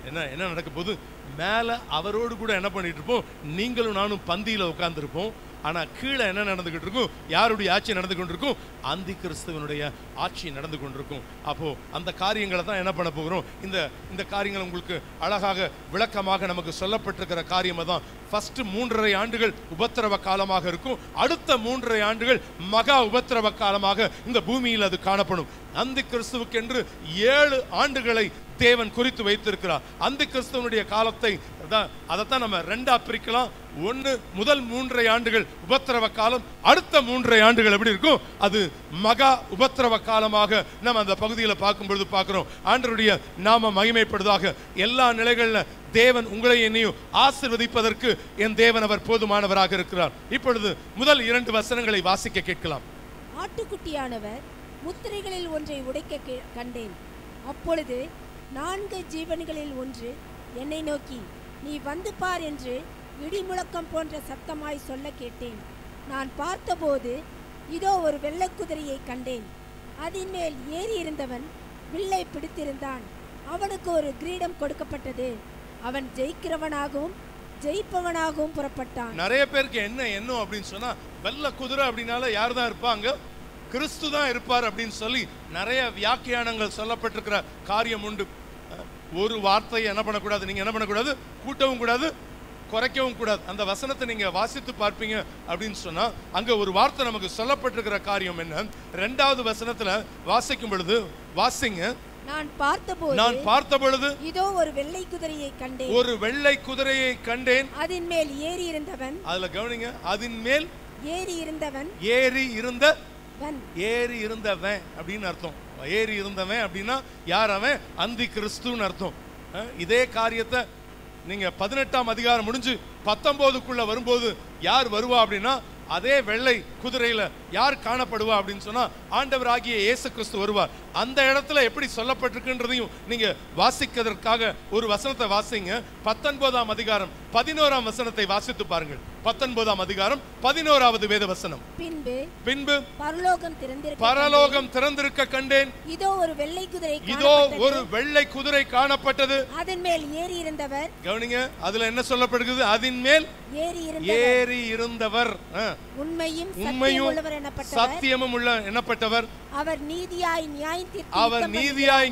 என்ன நடக்க போகுது. மேல அவரோடு கூட என்ன பண்ணிட்டு இருப்போம், நீங்களும் நானும் பந்தியில உட்கார்ந்துருப்போம். ஆனா கீழே என்ன நடந்துகிட்டு இருக்கும்? யாருடைய ஆட்சி நடந்து கொண்டிருக்கும்? அந்தி கிறிஸ்துவனுடைய ஆட்சி நடந்து கொண்டிருக்கும். அப்போ அந்த காரியங்களை தான் என்ன பண்ண போகிறோம்? இந்த காரியங்கள் உங்களுக்கு அழகாக விளக்கமாக நமக்கு சொல்லப்பட்டிருக்கிற காரியமா தான். ஃபர்ஸ்ட் 3.5 ஆண்டுகள் உபத்திரவ காலமாக இருக்கும். அடுத்த 3.5 ஆண்டுகள் மகா உபத்திரவ காலமாக இந்த பூமியில் அது காணப்படும். அந்தி கிறிஸ்துவுக்கு என்று 7 ஆண்டுகளை தேவன் குறித்து வைத்திருக்கிறார். அந்தி கிறிஸ்துவனுடைய காலத்தை அதைத்தான் நம்ம 2ஆ பிரிக்கலாம். முதல் 3.5 ஆண்டுகள் உபத்திரவ காலம், அடுத்த 3.5 ஆண்டுகள் எப்படி இருக்கும்? அது மகா உபத்திரவ காலமாக நம்ம அந்த பகுதியில் பார்க்கும்பொழுது பார்க்கிறோம். ஆண்டவருடைய நாம மகிமைப்படுவதாக. எல்லா நிலைகளில் தேவன் உங்களை என்னையும் ஆசீர்வதிப்பதற்கு என் தேவன் அவர் போதுமானவராக இருக்கிறார். இப்பொழுது முதல் 2 வசனங்களை வாசிக்க கேட்கலாம். ஆட்டுக்குட்டியானவர் முத்திரைகளில் ஒன்றை உடைக்க கண்டேன். அப்பொழுது 4 ஜீவன்களில் ஒன்று என்னை நோக்கி, நீ வந்து பார் என்று இடிமுழக்கம் போன்ற சத்தமாய் சொல்ல கேட்டேன். நான் பார்த்தபோது இதோ ஒரு வெள்ளைக்குதிரையை கண்டேன். அதன் மேல் ஏறி இருந்தவன் வில்லை பிடித்திருந்தான். அவனுக்கு ஒரு கிரீடம் கொடுக்கப்பட்டது. அவன் ஜெயிக்கிறவனாகவும் ஜெயிப்பவனாகவும் புறப்பட்டான். நிறைய பேருக்கு என்ன எண்ணம் அப்படின்னு சொன்னா, வெள்ளை குதிரை அப்படின்னால யார் தான் இருப்பாங்க? கிறிஸ்து தான் இருப்பார் அப்படின்னு சொல்லி நிறைய வியாக்கியானங்கள் சொல்லப்பட்டிருக்கிற காரியம் உண்டு. ஒரு வார்த்தையை என்ன பண்ணக்கூடாது? நீங்க என்ன பண்ணக்கூடாது? கூட்டவும் கூடாது, குறைக்கவும் கூடாது. அந்த வசனத்தை நீங்க வாசித்து பார்ப்பீங்க அப்படின்னு சொன்னா அங்க ஒரு வார்த்தை நமக்கு சொல்லப்பட்டிருக்கிற காரியம் என்ன? 2வது வசனத்துல வாசிக்கும் பொழுது வாசிங்க. நான் பார்த்தபொழுது இதோ ஒரு வெள்ளை குதிரையை கண்டேன். ஒரு வெள்ளை குதிரையை கண்டேன். அதன் மேல் ஏறி இருந்தவன். அதுல கவனிங்க, அதன் மேல் ஏறி இருந்தவன். ஏறி இருந்தவன் அப்படின்னு அர்த்தம். ஏறி இருந்தவன் அப்படின்னா யார்? அவன் அந்தி கிறிஸ்துன்னு அர்த்தம். இதே காரியத்தை நீங்க 18ஆம் அதிகாரம் முடிஞ்சு 19க்குள்ள வரும்போது யார் வருவா அப்படின்னா, அதே வெள்ளை குதிரையில யார் காணப்படுவா அப்படின்னு சொன்னா ஆண்டவராகிய இயேசு கிறிஸ்து வருவார். அந்த இடத்துல எப்படி சொல்லப்பட்டிருக்குன்றதையும் நீங்க வாசிக்கிறதுக்காக ஒரு வசனத்தை வாசிங்க. 19ஆம் அதிகாரம் 11ஆம் வசனத்தை வாசித்து பாருங்கள். 19ஆம் அதிகாரம் 11வது வேத வசனம். பின்பு பரலோகம் திறந்திருக்க கண்டேன். இதோ ஒரு வெள்ளை குதிரை காணப்பட்டது. அதன் மேல் ஏறி இருந்தவர். கவனிங்க, அதுல என்ன சொல்லப்படுகிறது? அதன் மேல் ஏறி இருந்தவர் உண்மையும் சத்தியமும் உள்ள எண்ணப்பட்டவர். அவர் நீதியாய்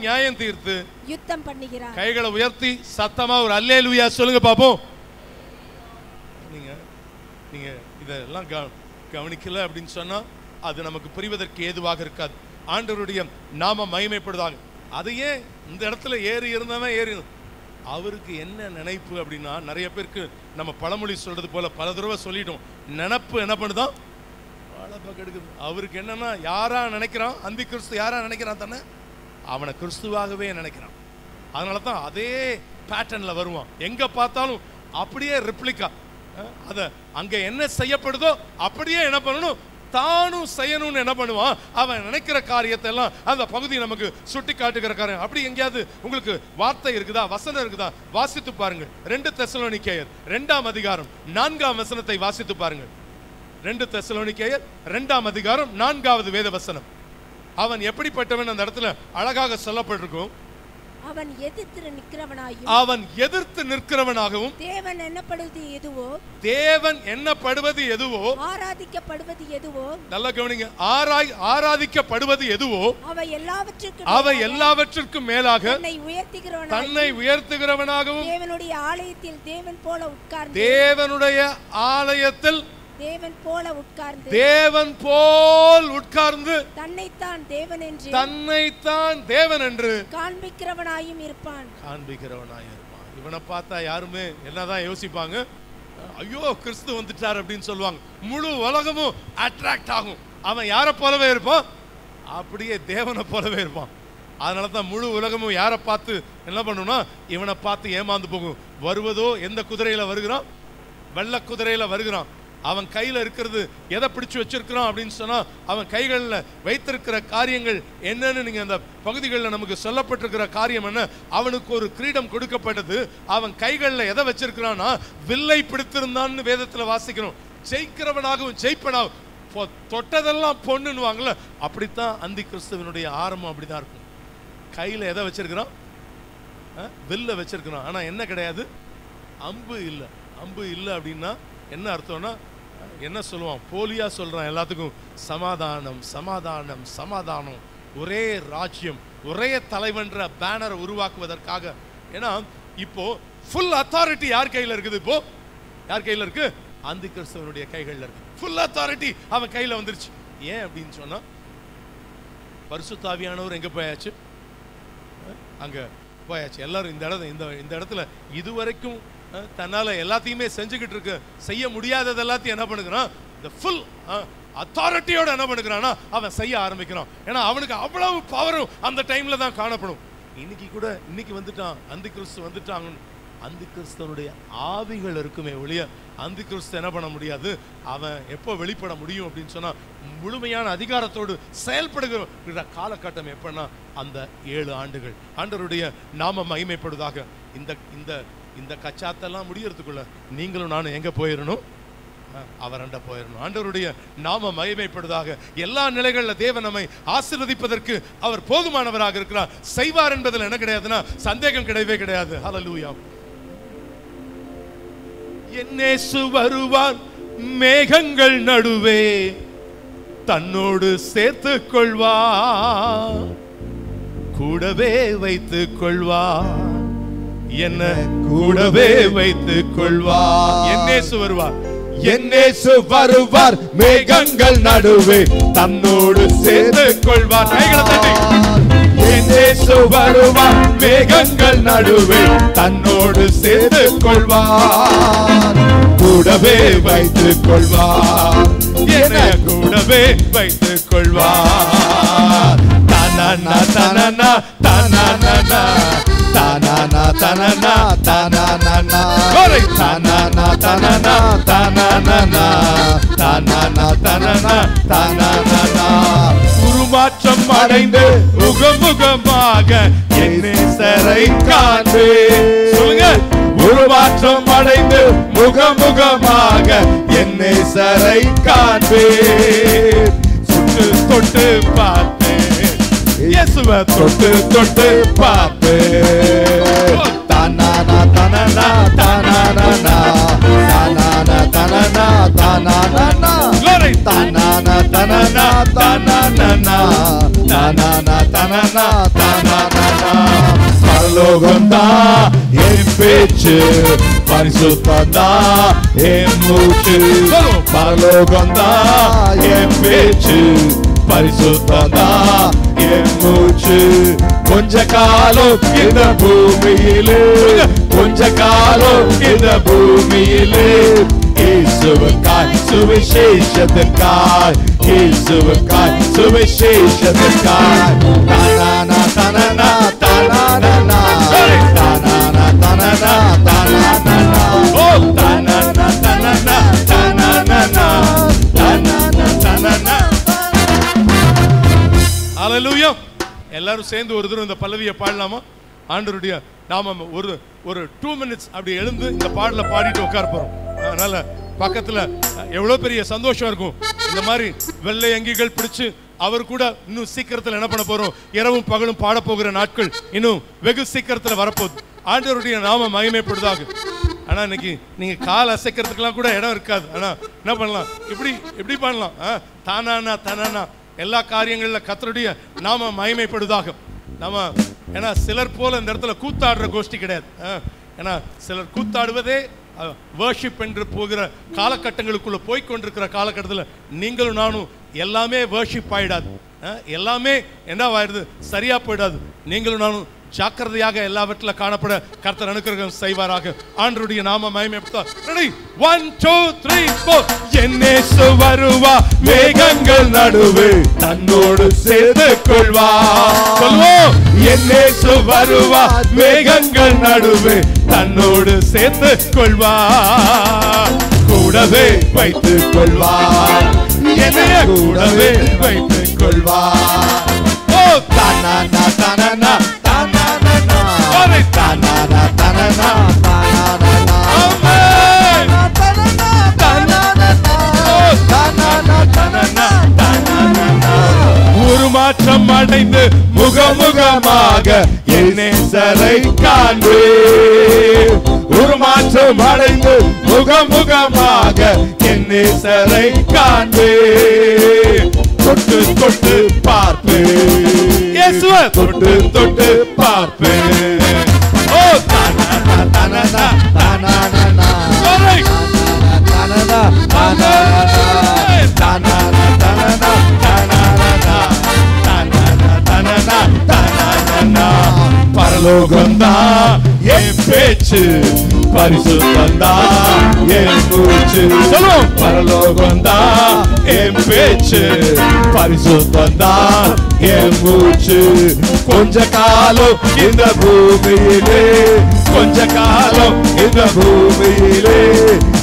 நியாயம் தீர்த்து யுத்தம் பண்ணுகிறார். கைகளை உயர்த்தி சத்தமா ஒரு அல்லேலூயா சொல்லுங்க பாப்போம். நீங்க இதெல்லாம் கவனிக்கல அப்படின்னு சொன்னா அது நமக்கு புரிவதற்கு ஏதுவாக இருக்காது. ஆண்டவருடைய நாம மகிமைப்படுவதாக. அதையே இந்த இடத்துல ஏறி இருந்தவன் அவருக்கு என்ன நினைப்பு அப்படின்னா, நிறைய பேருக்கு நம்ம பழமொழி சொல்றது போல பல தடவை சொல்லிட்டோம். நினைப்பு என்ன பண்ணுதான்? கெடுக்குது. அவருக்கு என்னன்னா, யாரா நினைக்கிறான்? அந்தி கிறிஸ்து யாரா நினைக்கிறான்? தானே அவனை கிறிஸ்துவாகவே நினைக்கிறான். அதனால தான் அதே பேட்டர்ன்ல வருவான். எங்க பார்த்தாலும் அப்படியே ரிப்ளிகா. அத அங்க என்ன செய்யப்படுதோ அப்படியே என்ன பண்ணணும்? தானும் செய்யணும்னு என்ன பண்ணுவான்? அவன் நினைக்கிற காரியத்தை எல்லாம் அந்த பகுதி நமக்கு சுட்டி காட்டுகிற காரியம். அப்படி எங்கேயாவது உங்களுக்கு வார்த்தை இருக்குதா, வசனம் இருக்குதா? வாசித்து பாருங்கள். 2 தெசலோனிக்கேயர் 2ஆம் அதிகாரம் 4ஆம் வசனத்தை வாசித்து பாருங்கள். 2 தெசலோனிக்கேயர் 2ஆம் அதிகாரம் 4வது வேத வசனம். அவன் எப்படிப்பட்டவன் அந்த இடத்துல அழகாக சொல்லப்பட்டிருக்கும். அவன் எதிர்த்து நிற்கிறவனாகவும் தேவன் எண்ணப்படுவது எதுவோ ஆராதிக்கப்படுவது எதுவோ, நல்ல கவனிங்க, ஆராதிக்கப்படுவது எதுவோ அவை எல்லாவற்றிற்கும் மேலாக தன்னை உயர்த்துகிறவனாகவும் தேவனுடைய ஆலயத்தில் தேவன் போல் உட்கார்ந்து தன்னைத்தான் தேவன் என்று காண்பிக்கிறவனாயும் இருப்பான். இவனை பார்த்தா யாருமே என்னதான் யோசிப்பாங்க? ஐயோ, கிறிஸ்து வந்துட்டார் அப்படின்னு சொல்லுவாங்க. முழு உலகமும் அட்ராக்ட் ஆகும். அவன் யாரை போலவே இருப்பான்? அப்படியே தேவனை போலவே இருப்பான். அதனாலதான் முழு உலகமும் யாரை பார்த்து என்ன பண்ணும்னா, இவனை பார்த்து ஏமாந்து போகும். வருவதோ எந்த குதிரையில வருகிறான்? வெள்ளை குதிரையில வருகிறான். அவன் கையில இருக்கிறது எதை பிடிச்சு வச்சிருக்கிறான் அப்படின்னு சொன்னா, அவன் கைகளில் வைத்திருக்கிற காரியங்கள் என்னன்னு நீங்க அந்த பகுதிகளில் நமக்கு சொல்லப்பட்டிருக்கிற காரியம் என்ன? அவனுக்கு ஒரு கிரீடம் கொடுக்கப்பட்டது. அவன் கைகளில் எதை வச்சிருக்கிறான்னா, வில்லை பிடித்திருந்தான்னு வேதத்துல வாசிக்கிறோம். ஜெயிக்கிறவனாகவும் ஜெயிப்பனாகவும், தொட்டதெல்லாம் பொண்ணுன்னுவாங்கல்ல, அப்படித்தான் அந்தி கிறிஸ்துவனுடைய ஆரம்பம் அப்படிதான் இருக்கும். கையில எதை வச்சிருக்கிறான்? வில்ல வச்சிருக்கிறான். ஆனா என்ன கிடையாது? அம்பு இல்லை. அம்பு இல்லை அப்படின்னா என்ன அர்த்தம்னா, என்ன சொல்லுவான், போலியா சொல்றான் எல்லாத்துக்கும், சமாதானம் சமாதானம் சமாதானம், ஒரே ராஜ்யம் ஒரே தலைவன்ற பேனர் உருவாக்குவதற்காக. ஏன்னா இப்போ ஃபுல் அத்தாரிட்டி யார் கையில இருக்குது? இப்போ யார் கையில இருக்கு? அந்தி கிறிஸ்தவனுடைய கைகளில் இருக்கு. ஃபுல் அத்தாரிட்டி அவன் கையில வந்துருச்சு. ஏன் அப்படின்னு சொன்னா, பரிசுத்த ஆவியானவர் எங்க போயாச்சு? அங்க போயாச்சு. எல்லாரும் இந்த இடத்துல இதுவரைக்கும் தன்னால எல்லாத்தையுமே செஞ்சுக்கிட்டு இருக்கு, செய்ய முடியாதது எல்லாத்தையும் என்ன பண்ணுகிறான்? இந்த ஃபுல் அத்தாரிட்டியோட என்ன பண்ணுகிறான்னா அவன் செய்ய ஆரம்பிக்கிறான். ஏன்னா அவனுக்கு அவ்வளவு பவரும் அந்த டைம்ல தான் காணப்படும். இன்னைக்கு வந்துட்டான், அந்தி கிறிஸ்து வந்துட்டாங்க. அந்தி கிறிஸ்தவனுடைய ஆவிகள் இருக்குமே ஒழிய அந்தி கிறிஸ்து என்ன பண்ண முடியாது. அவன் எப்போ வெளிப்பட முடியும் அப்படின்னு சொன்னா, முழுமையான அதிகாரத்தோடு செயல்படுகிற காலகட்டம் எப்பன்னா அந்த 7 ஆண்டுகள். ஆண்டவருடைய நாம மகிமைப்படுவதாக. இந்த கச்சாத்தெல்லாம் முடியறதுக்குள்ள நீங்களும் நானும் எங்க போயிடணும்? அவரண்ட போயிடணும். ஆண்டவருடைய நாம மகிமைப்படுவதாக. எல்லா நிலைகளில் தேவன் நம்மை ஆசீர்வதிப்பதற்கு அவர் போதுமானவராக இருக்கிறார். செய்வார் என்பதில் என்ன கிடையாதுன்னா சந்தேகம் கிடையவே கிடையாது. ஹல்லேலூயா. இயேசு வருவார் மேகங்கள் நடுவே, தன்னோடு சேர்த்துக் கொள்வார், கூடவே வைத்துக் கொள்வார், என்ன கூடவே வைத்துக் கொள்வார். இயேசு வருவார், இயேசு வருவார் மேகங்கள் நடுவே, தன்னோடு சேர்த்துக் கொள்வார். கைகளை தட்டி. இயேசு வருவார் மேகங்கள் நடுவே, தன்னோடு சேர்த்துக் கொள்வார், கூடவே வைத்துக் கொள்வார், என்ன கூடவே வைத்துக் கொள்வார். தனனா தனனா தனனா தனனா தனனா தனனா கோரை தனனா தனனா தனனா தனனா தனனா தனனா உருமாற்றம் அடைந்து முகமுகமாக என்னேசரை காண்பே. சொல்லுங்க. உருமாற்றம் அடைந்து முகமுகமாக என்னேசரை காண்பே. சுட்டு தொட்டு பார்த்தே, இயேசுவை தொட்டு தொட்டு பார்த்து. தனனா தனனா தனனா தனனா தனனா தனனா கோரை தனனா தனனா தனனா தனனா தனனா தனனா பரலோகம்தான் என் பேச்சு, பரிசுத்தம்தான் என் மூச்சு. பரலோகம்தான் என் பேச்சு, பரிசுத்தம்தான் என் மூச்சு. கொஞ்ச காலம் இந்த பூமியிலே, கொஞ்ச காலம் இந்த பூமியிலே, இயேசுவுக்காய் சுவிசேஷத்துக்காய், இயேசுவுக்காய் சுவிசேஷத்துக்காய். தனனா தனனா தனனா தனனா தனனா தனனா ஓ தனனா தனனா தனனா தனனா தனனா. ஹல்லேலூயா. எல்லாரும் சேர்ந்து ஒரு தடவை இந்த பல்லவியை பாடலாமா? ஆண்டவருடைய நாம ஒரு 2 மினிட்ஸ் அப்படி எழுந்து இந்த பாடல பாடிட்டு உட்கார போறோம். அதனால பக்கத்துல எவ்வளவு பெரிய சந்தோஷம் இருக்கும். இந்த மாதிரி வெள்ளை அங்கிகள் பிடிச்சு அவர் கூட இன்னும் சீக்கிரத்தில் என்ன பண்ண போறோம்? இரவும் பகலும் பாட போகிற நாட்கள் இன்னும் வெகு சீக்கிரத்தில் வரப்போகுது. ஆண்டவருடைய நாம மகிமைப்படுதாக. ஆனா இன்னைக்கு நீங்க கால் அசைக்கிறதுக்கெல்லாம் கூட இடம் இருக்காது. ஆனா என்ன பண்ணலாம்? இப்படி பண்ணலாம். தானானா தானானா எல்லா காரியங்கள்ல கர்த்தருடைய நாம மகிமைப்படுதாக. நம்ம ஏன்னா சிலர் போல இந்த இடத்துல கூத்தாடுற கோஷ்டி கிடையாது. ஏன்னா சிலர் கூத்தாடுவதே வர்ஷிப் என்று போகிற காலகட்டங்களுக்குள்ள போய்கொண்டிருக்கிற காலகட்டத்தில் நீங்களும் நானும் எல்லாமே வர்ஷிப் ஆயிடாது. எல்லாமே என்னவாயிடுது? சரியா போயிடாது. நீங்களும் நானும் ஜாக்கிரதையாக எல்லாவற்றிலும் காணப்பட கர்த்தர் அனுக்கிரகம் செய்வாராக. ஆண்டவருடைய நாம மகிமைப்படுத்த. ரெடி 1 2 3 4. என்னேசு வருவா மேகங்கள் நடுவே, தன்னோடு சேர்த்துக் கொள்வா. சொல்லுவோம். என்னேசு வருவா மேகங்கள் நடுவே, தன்னோடு சேர்த்துக் கொள்வா, கூடவே வைத்துக் கொள்வா, என்னைய கூடவே வைத்துக் கொள்வா. ஓ தனனா தனனா தனனா தனனா தனனா தனனா ஆமென். உருமாற்றம் அடைந்து முகமுகமாக என்னேசரை காண்பே. உருமாற்றம் அடைந்து முகமுகமாக என் நேசரை காண்பே. தொட்டு தொட்டு பார்ப்பே, இயேசுவை தொட்டு தொட்டு பார்ப்பே. ஓ தானா தானா தானா தானா தானா தானா தானா தானா. பரலோகம்தான் என் பேச்சு, பரிசுத்தம்தான் என் மூச்சு. சொல்லுவோம், பரலோகம்தான் என் பேச்சு, பரிசுத்தம்தான் என் மூச்சு. கொஞ்ச காலம் இந்த பூமியிலே, கொஞ்ச காலம் இந்த பூமியிலே,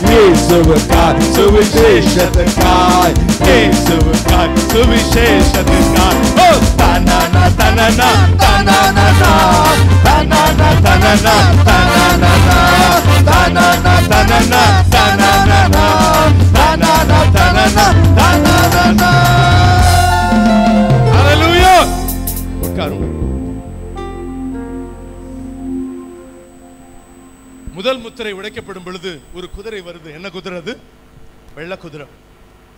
இயேசுவுக்காய் சுவிசேஷத்துக்காய், இயேசுவுக்காய் சுவிசேஷத்துக்காய். ஓ தனனா தனனா தனனா தனனா தனனா தனனா தனனா தனனா தனனா தனனா தனனா தனனா. ஹல்லேலூயா. உட்காருங்க. முதல் முத்திரை உடைக்கப்படும் பொழுது ஒரு குதிரை வருது. என்ன குதிரை அது? வெள்ளை குதிரை.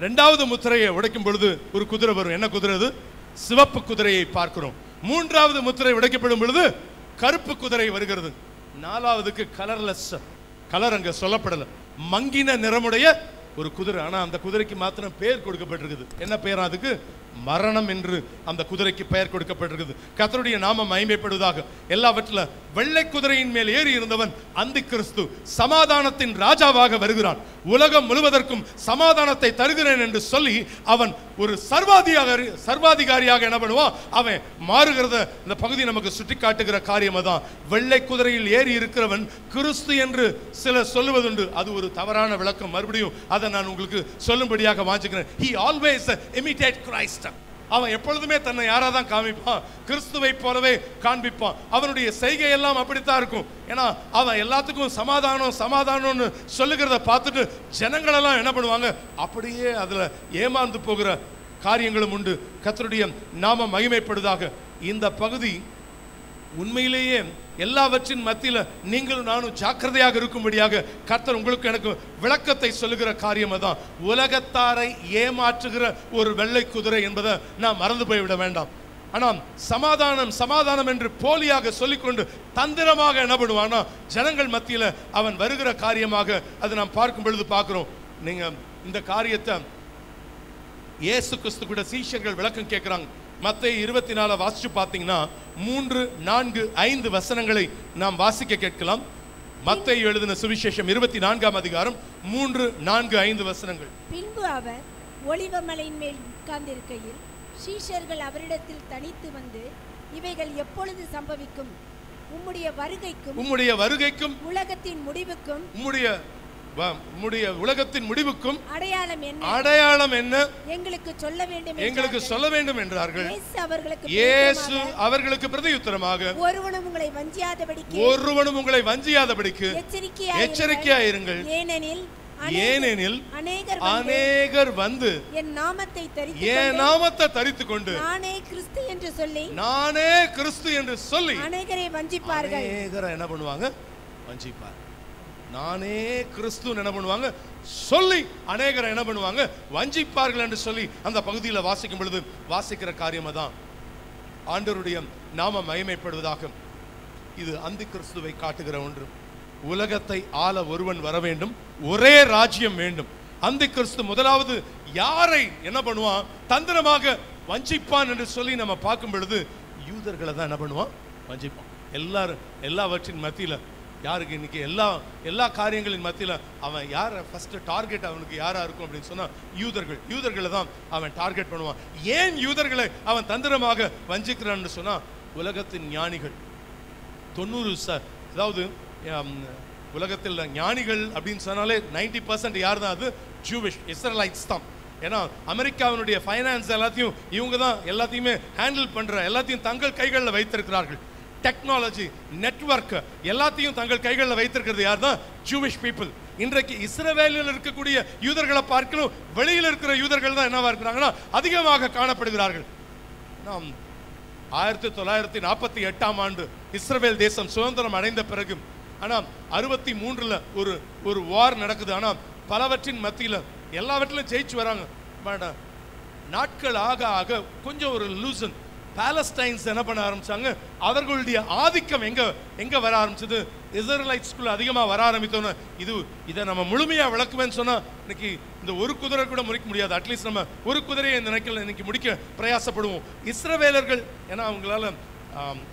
இரண்டாவது முத்திரையை உடைக்கும் பொழுது ஒரு குதிரை வரும். என்ன குதிரை அது? சிவப்பு குதிரையை பார்க்கிறோம். மூன்றாவது முத்திரை உடைக்கப்படும் பொழுது கருப்பு குதிரை வருகிறது. நாலாவதுக்கு கலர்லெஸ், கலர் அங்க சொல்லப்படல, மங்கின நிறமுடைய ஒரு குதிரை. ஆனா அந்த குதிரைக்கு மாத்திரம் பெயர் கொடுக்கப்பட்டிருக்குது. என்ன பெயர் அதுக்கு? மரணம் என்று அந்த குதிரைக்கு பெயர் கொடுக்கப்பட்டிருக்குது. கர்த்தருடைய நாமம் மகிமைப்படுவதாக. எல்லாவற்றில வெள்ளை குதிரையின் மேல் ஏறி இருந்தவன் அந்தி கிறிஸ்து, சமாதானத்தின் ராஜாவாக வருகிறான். உலகம் முழுவதற்கும் சமாதானத்தை தருகிறேன் என்று சொல்லி அவன் ஒரு சர்வாதிகாரியாக என்ன பண்ணுவான்? அவன் மாறுகிறத இந்த பகுதி நமக்கு சுட்டி காட்டுகிற காரியம் தான். வெள்ளை குதிரையில் ஏறி இருக்கிறவன் கிறிஸ்து என்று சிலர் சொல்லுவதுண்டு. அது ஒரு தவறான விளக்கம். மறுபடியும் அதை நான் உங்களுக்கு சொல்லும்படியாக வாஞ்சிக்கிறேன். He always imitate Christ. அவன் எப்பொழுதுமே தன்னை யாராதான் காமிப்பான்? கிறிஸ்துவை போலவே காண்பிப்பான். அவனுடைய செய்கை எல்லாம் அப்படித்தான் இருக்கும். ஏன்னா அவன் எல்லாத்துக்கும் சமாதானம் சமாதானம்னு சொல்லுகிறத பார்த்துட்டு ஜனங்கள் எல்லாம் என்ன பண்ணுவாங்க? அப்படியே அதுல ஏமாந்து போகிற காரியங்களும் உண்டு. கர்த்தருடைய நாமம் மகிமைப்படுவதாக. இந்த பகுதி உண்மையிலேயே எல்லாவற்றின் மத்தியில நீங்களும் நானும் ஜாக்கிரதையாக இருக்கும்படியாக கர்த்தர் உங்களுக்கு எனக்கு விளக்கத்தை சொல்லுகிற காரியம் தான். உலகத்தாரை ஏமாற்றுகிற ஒரு வெள்ளை குதிரை என்பதை நான் மறந்து போய்விட வேண்டாம். ஆனால் சமாதானம் சமாதானம் என்று போலியாக சொல்லிக்கொண்டு தந்திரமாக என்ன பண்ணுவானா ஜனங்கள் மத்தியில அவன் வருகிற காரியமாக அது நாம் பார்க்கும் பொழுது பார்க்கிறோம். நீங்க இந்த காரியத்தை இயேசு கிறிஸ்து கூட சீஷர்கள் விளக்கம் கேட்கிறாங்க. மத்தேயு 24 வாசிச்சு பார்த்தீங்கன்னா 3, 4, 5 வசனங்களை நாம் வாசிக்க கேட்கலாம். மத்தேயு எழுதின சுவிசேஷம் 24ஆம் அதிகாரம் 3, 4, 5 வசனங்கள். பின்பு அவர் ஒலிவமலையின் மேல் உட்கார்ந்திருக்கையில் சீஷர்கள் அவரிடத்தில் தனித்து வந்து, இவைகள் எப்பொழுது சம்பவிக்கும்? உம்முடைய வருகைக்கும் உலகத்தின் முடிவுக்கும் உலகத்தின் முடிவுக்கும் அடையாளம் என்ன எங்களுக்கு சொல்ல வேண்டும் என்றார்கள். இயேசு அவர்களுக்கு பிரதியுத்தரமாக, ஒருவனும் உங்களை வஞ்சியாதபடிக்கு எச்சரிக்கையாயிருங்கள். ஏனெனில் அநேகர் வந்து என் நாமத்தை தரித்துக் கொண்டு நானே கிறிஸ்து என்று சொல்லி அநேகரை வஞ்சிப்பார்கள். அநேகரை என்ன பண்ணுவாங்க? வஞ்சிப்பார்கள். நானே கிறிஸ்து என்ன பண்ணுவாங்க சொல்லி அநேகரை என்ன பண்ணுவாங்க? வஞ்சிப்பார்கள் என்று சொல்லி அந்த பகுதியில் வாசிக்கும் பொழுது வாசிக்கிற காரியமா தான். ஆண்டவருடைய நாம மகிமைப்படுவதாக. இது அந்தி கிறிஸ்துவை காட்டுகிற ஒன்று. உலகத்தை ஆள ஒருவன் வர வேண்டும், ஒரே ராஜ்யம் வேண்டும். அந்தி கிறிஸ்து முதலாவது யாரை என்ன பண்ணுவான்? தந்திரமாக வஞ்சிப்பான் என்று சொல்லி நம்ம பார்க்கும் பொழுது யூதர்களை தான் என்ன பண்ணுவான்? வஞ்சிப்பான். எல்லாவற்றின் மத்தியில யாருக்கு இன்னைக்கு எல்லா காரியங்களின் மத்தியில அவன் யார் ஃபர்ஸ்ட் டார்கெட் அவனுக்கு யாரா இருக்கும் அப்படின்னு சொன்னா யூதர்களை தான் அவன் டார்கெட் பண்ணுவான். ஏன் யூதர்களை அவன் தந்திரமாக வஞ்சிக்கிறான்னு சொன்னா, உலகத்தின் ஞானிகள் 90 அதாவது உலகத்தில் ஞானிகள் அப்படின்னு சொன்னாலே 90% யார் தான்? அது ஜூவிஷ் இஸ்ரேலைட்ஸ் தான். ஏன்னா அமெரிக்காவினுடைய ஃபைனான்ஸ் எல்லாத்தையும் இவங்க தான் எல்லாத்தையுமே ஹேண்டில் பண்ற, எல்லாத்தையும் தங்கள் கைகளில் வைத்திருக்கிறார்கள். டெக்னாலஜி, நெட்வொர்க் எல்லாத்தையும் தங்கள் கைகளில் வைத்திருக்கிறது யார் தான்? Jewish people. இன்றைக்கு இஸ்ரவேலில் இருக்கக்கூடிய யூதர்களை பார்க்கணும், வெளியில் இருக்கிற யூதர்கள் தான் என்னவா இருக்கிறாங்கன்னா அதிகமாக காணப்படுகிறார்கள். நாம் 1948ஆம் ஆண்டு இஸ்ரவேல் தேசம் சுதந்திரம் அடைந்த பிறகு ஆனா 63ல ஒரு வார் நடக்குது. ஆனா பலவற்றின் மத்தியில எல்லாவற்றிலும் ஜெயிச்சு வராங்க. நாட்கள் ஆக ஆக கொஞ்சம் ஒரு லூசன் பாலஸ்டைன்ஸ் என்ன பண்ண ஆரம்பிச்சாங்க, அவர்களுடைய ஆதிக்கம் எங்க வர ஆரம்பிச்சது, இஸ்ரேலைட்ஸ்குள்ள அதிகமா வர ஆரம்பித்தோன்னு இதை நம்ம முழுமையா விளக்குவேன்னு சொன்னா இன்னைக்கு இந்த ஒரு குதிரை கூட முடிக்க முடியாது. அட்லீஸ்ட் நம்ம ஒரு குதிரையை இன்னைக்கு முடிக்க பிரயாசப்படுவோம். இஸ்ரவேலர்கள் ஏன்னா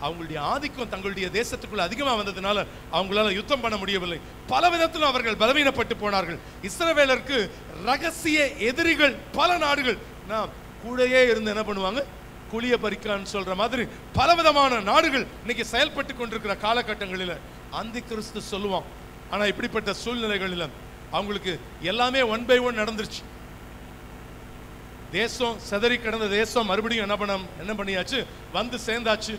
அவங்களுடைய ஆதிக்கம் தங்களுடைய தேசத்துக்குள்ள அதிகமா வந்ததுனால அவங்களால யுத்தம் பண்ண முடியவில்லை. பல விதத்திலும் அவர்கள் பலவீனப்பட்டு போனார்கள். இஸ்ரவேலருக்கு ரகசிய எதிரிகள் பல நாடுகள் கூடயே இருந்து என்ன பண்ணுவாங்க, குளிய பறிக்கான்னு சொல்ற மாதிரி பலவிதமான நாடுகள் இன்னைக்கு செயல்பட்டு கொண்டிருக்கிற காலகட்டங்களில் அந்தி கிறிஸ்து சொல்லுவான். ஆனா இப்படிப்பட்ட சூழ்நிலைகளில் அவங்களுக்கு எல்லாமே 1 by 1 நடந்துருச்சு. தேசம் சிதறி கிடந்த தேசம் மறுபடியும் என்ன பண்ணியாச்சு, வந்து சேர்ந்தாச்சு.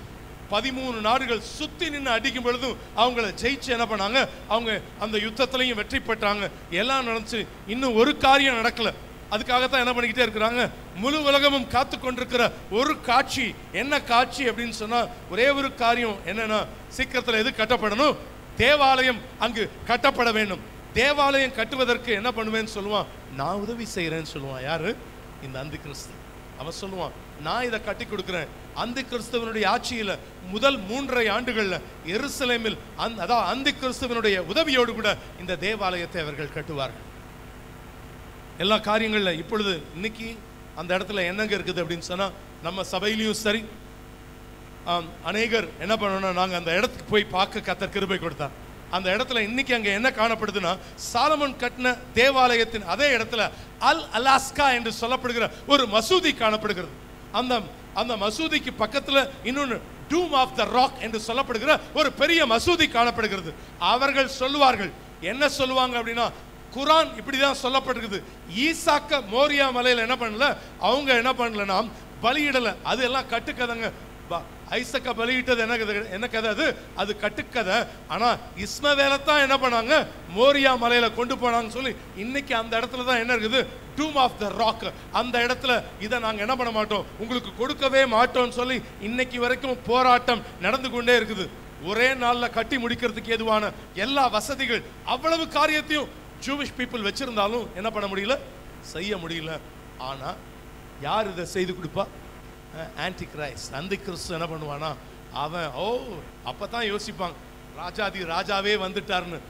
13 நாடுகள் சுத்தி நின்று அடிக்கும் பொழுதும் அவங்கள ஜெயிச்சு என்ன பண்ணாங்க, அவங்க அந்த யுத்தத்திலையும் வெற்றி பெற்றாங்க. எல்லாம் நடந்துச்சு. இன்னும் ஒரு காரியம் நடக்கல. அதுக்காகத்தான் என்ன பண்ணிக்கிட்டே இருக்கிறாங்க, முழு உலகமும் காத்து கொண்டிருக்கிற ஒரு காட்சி. என்ன காட்சி அப்படின்னு சொன்னா ஒரே ஒரு காரியம் என்னன்னா, சீக்கிரத்தில் எது கட்டப்படணும், தேவாலயம் அங்கு கட்டப்பட வேண்டும். தேவாலயம் கட்டுவதற்கு என்ன பண்ணுவேன்னு சொல்லுவான், நான் உதவி செய்யறேன்னு சொல்லுவான். யாரு, இந்த அந்தி கிறிஸ்து. அவன் சொல்லுவான், நான் இதை கட்டி கொடுக்கிறேன். அந்தி கிறிஸ்துவனுடைய ஆட்சியில முதல் 3.5 ஆண்டுகள்ல எருசலேமில் அதாவது அந்தி கிறிஸ்துவனுடைய உதவியோடு கூட இந்த தேவாலயத்தை அவர்கள் கட்டுவார்கள். எல்லா காரியங்கள்ல இப்பொழுது இன்னைக்கு அந்த இடத்துல என்னங்க இருக்குது அப்படின்னு சொன்னா, நம்ம சபையிலையும் சரி அநேகர் என்ன பண்ணணும், நாங்க அந்த இடத்துக்கு போய் பார்க்க கர்த்தர் கிருபை கொடுத்தார். அந்த இடத்துல இன்னைக்கு அங்க என்ன காணப்படுதுன்னா, சாலமோன் கட்டின தேவாலயத்தின் அதே இடத்துல அல் அலாஸ்கா என்று சொல்லப்படுகிற ஒரு மசூதி காணப்படுகிறது. அந்த மசூதிக்கு பக்கத்துல இன்னொன்று டூம் ஆஃப் த ராக் என்று சொல்லப்படுகிற ஒரு பெரிய மசூதி காணப்படுகிறது. அவர்கள் சொல்லுவார்கள், என்ன சொல்லுவாங்க அப்படின்னா, குரான் இப்படிதான் சொல்லப்பட்டிருக்குது. ஈசாக்க மோரியா மலையில என்ன பண்ணல, அவங்க என்ன பண்ணலன்னா பலியிடல. அது எல்லாம் கட்டுக்கதைங்க. ஐசக்க பலியிட்டது என்ன கதை, அது கட்டுக்கதை. ஆனா இஸ்மவேலத்தான் என்ன பண்ணாங்க, மோரியா மலையில கொண்டு போனாங்கன்னு சொல்லி இன்னைக்கு அந்த இடத்துல தான் என்ன இருக்குது, டூம் ஆஃப் த ராக். அந்த இடத்துல இதை நாங்க என்ன பண்ண மாட்டோம், உங்களுக்கு கொடுக்கவே மாட்டோம்னு சொல்லி இன்னைக்கு வரைக்கும் போராட்டம் நடந்து கொண்டே இருக்குது. ஒரே நாள்ல கட்டி முடிக்கிறதுக்கு ஏதுவான எல்லா வசதிகள், அவ்வளவு காரியத்தையும் ஜூவிஷ் பீப்புள் வச்சிருந்தாலும் என்ன பண்ண முடியல, செய்ய முடியல. ஆனா யார் இதை செய்து கொடுப்பா, ஆன்டி கிரைஸ்ட், அந்தி கிறிஸ்து என்ன பண்ணுவானா, அவன் அப்பதான் யோசிப்பாங்க, ராஜாதி ராஜாவே வந்துட்டார்னு.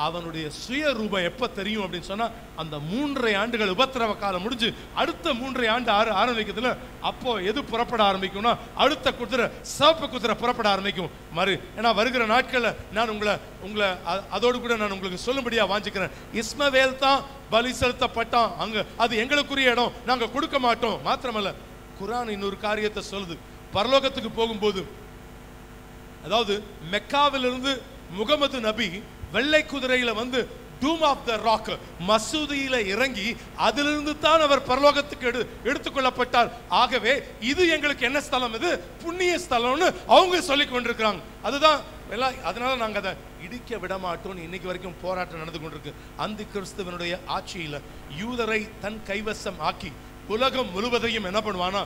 அவனுடைய சுய ரூபம் எப்ப தெரியும் அப்படின்னு சொன்னா, அந்த 3.5 ஆண்டுகள் உபத்திரவ காலம் முடிஞ்சு அடுத்த 3.5 ஆண்டு ஆரம்பிக்கிறதுல அப்போ எது புறப்பட ஆரம்பிக்கும்னா, அடுத்த குதிரை, சிவப்பு குதிரை புறப்பட ஆரம்பிக்கும். ஏன்னா வருகிற நாட்கள்ல நான் உங்களை அதோடு கூட நான் உங்களுக்கு சொல்லும்படியா வாஞ்சிக்கிறேன். இஸ்மவேல் தான் பலி செலுத்தப்பட்டான் அங்க, அது எங்களுக்குரிய இடம், நாங்க கொடுக்க மாட்டோம். மாத்திரமல்ல, குர்ஆன் இன்னொரு காரியத்தை சொல்லுது. பரலோகத்துக்கு போகும்போது, அதாவது மெக்காவிலிருந்து முகமது நபி வெள்ளை குதிரையில வந்து டூம் ஆஃப் த ராக் மசூதியில இறங்கி அதிலிருந்து தான் அவர் பரலோகத்துக்கு எடுத்துக்கொள்ளப்பட்டார். ஆகவே இது எங்களுக்கு என்ன ஸ்தலம், இது புண்ணிய ஸ்தலம்னு அவங்க சொல்லி கொண்டிருக்கிறாங்க. அதுதான் அதனால நாங்க அதை இடிக்க விட மாட்டோம். இன்னைக்கு வரைக்கும் போராட்டம் நடந்து கொண்டிருக்கு. அந்தி கிறிஸ்துவனுடைய ஆட்சியில யூதரை தன் கைவசம் ஆக்கி உலகம் முழுவதையும் என்ன பண்ணுவானா,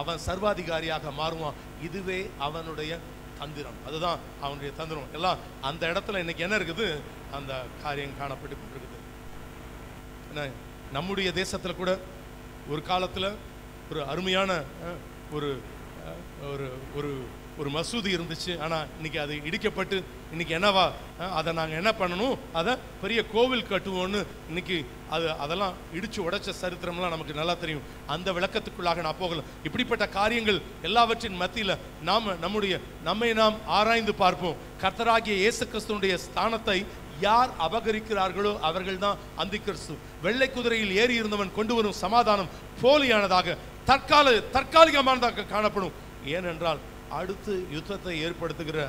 அவன் சர்வாதிகாரியாக மாறுவான். இதுவே அவனுடைய தந்திரம், அதுதான் அவனுடைய தந்திரம். எல்லாம் அந்த இடத்துல இன்னைக்கு என்ன இருக்குது, அந்த காரியம் காணப்பட்டு கொண்டிருக்குது. நம்முடைய தேசத்துல கூட ஒரு காலத்துல ஒரு அருமையான ஒரு ஒரு மசூதி இருந்துச்சு. ஆனா இன்னைக்கு அது இடிக்கப்பட்டு இன்னைக்கு என்னவா, அதை நாங்க என்ன பண்ணணும், அதை பெரிய கோவில் கட்டுவோம்னு இன்னைக்கு அதெல்லாம் இடிச்சு உடைச்ச சரித்திரம்லாம் நமக்கு நல்லா தெரியும். அந்த விளக்கத்துக்குள்ளாக நான் போகல. இப்படிப்பட்ட காரியங்கள் எல்லாவற்றின் மத்தியில நம்மை நாம் ஆராய்ந்து பார்ப்போம். கர்த்தராகிய இயேசு கிறிஸ்துவினுடைய ஸ்தானத்தை யார் அபகரிக்கிறார்களோ அவர்கள் தான் அந்தி கிறிஸ்து. வெள்ளை குதிரையில் ஏறி இருந்தவன் கொண்டு வரும் சமாதானம் போலியானதாக, தற்காலிகமானதாக காணப்படும். ஏனென்றால் அடுத்து யுத்தத்தை ஏற்படுத்துகிற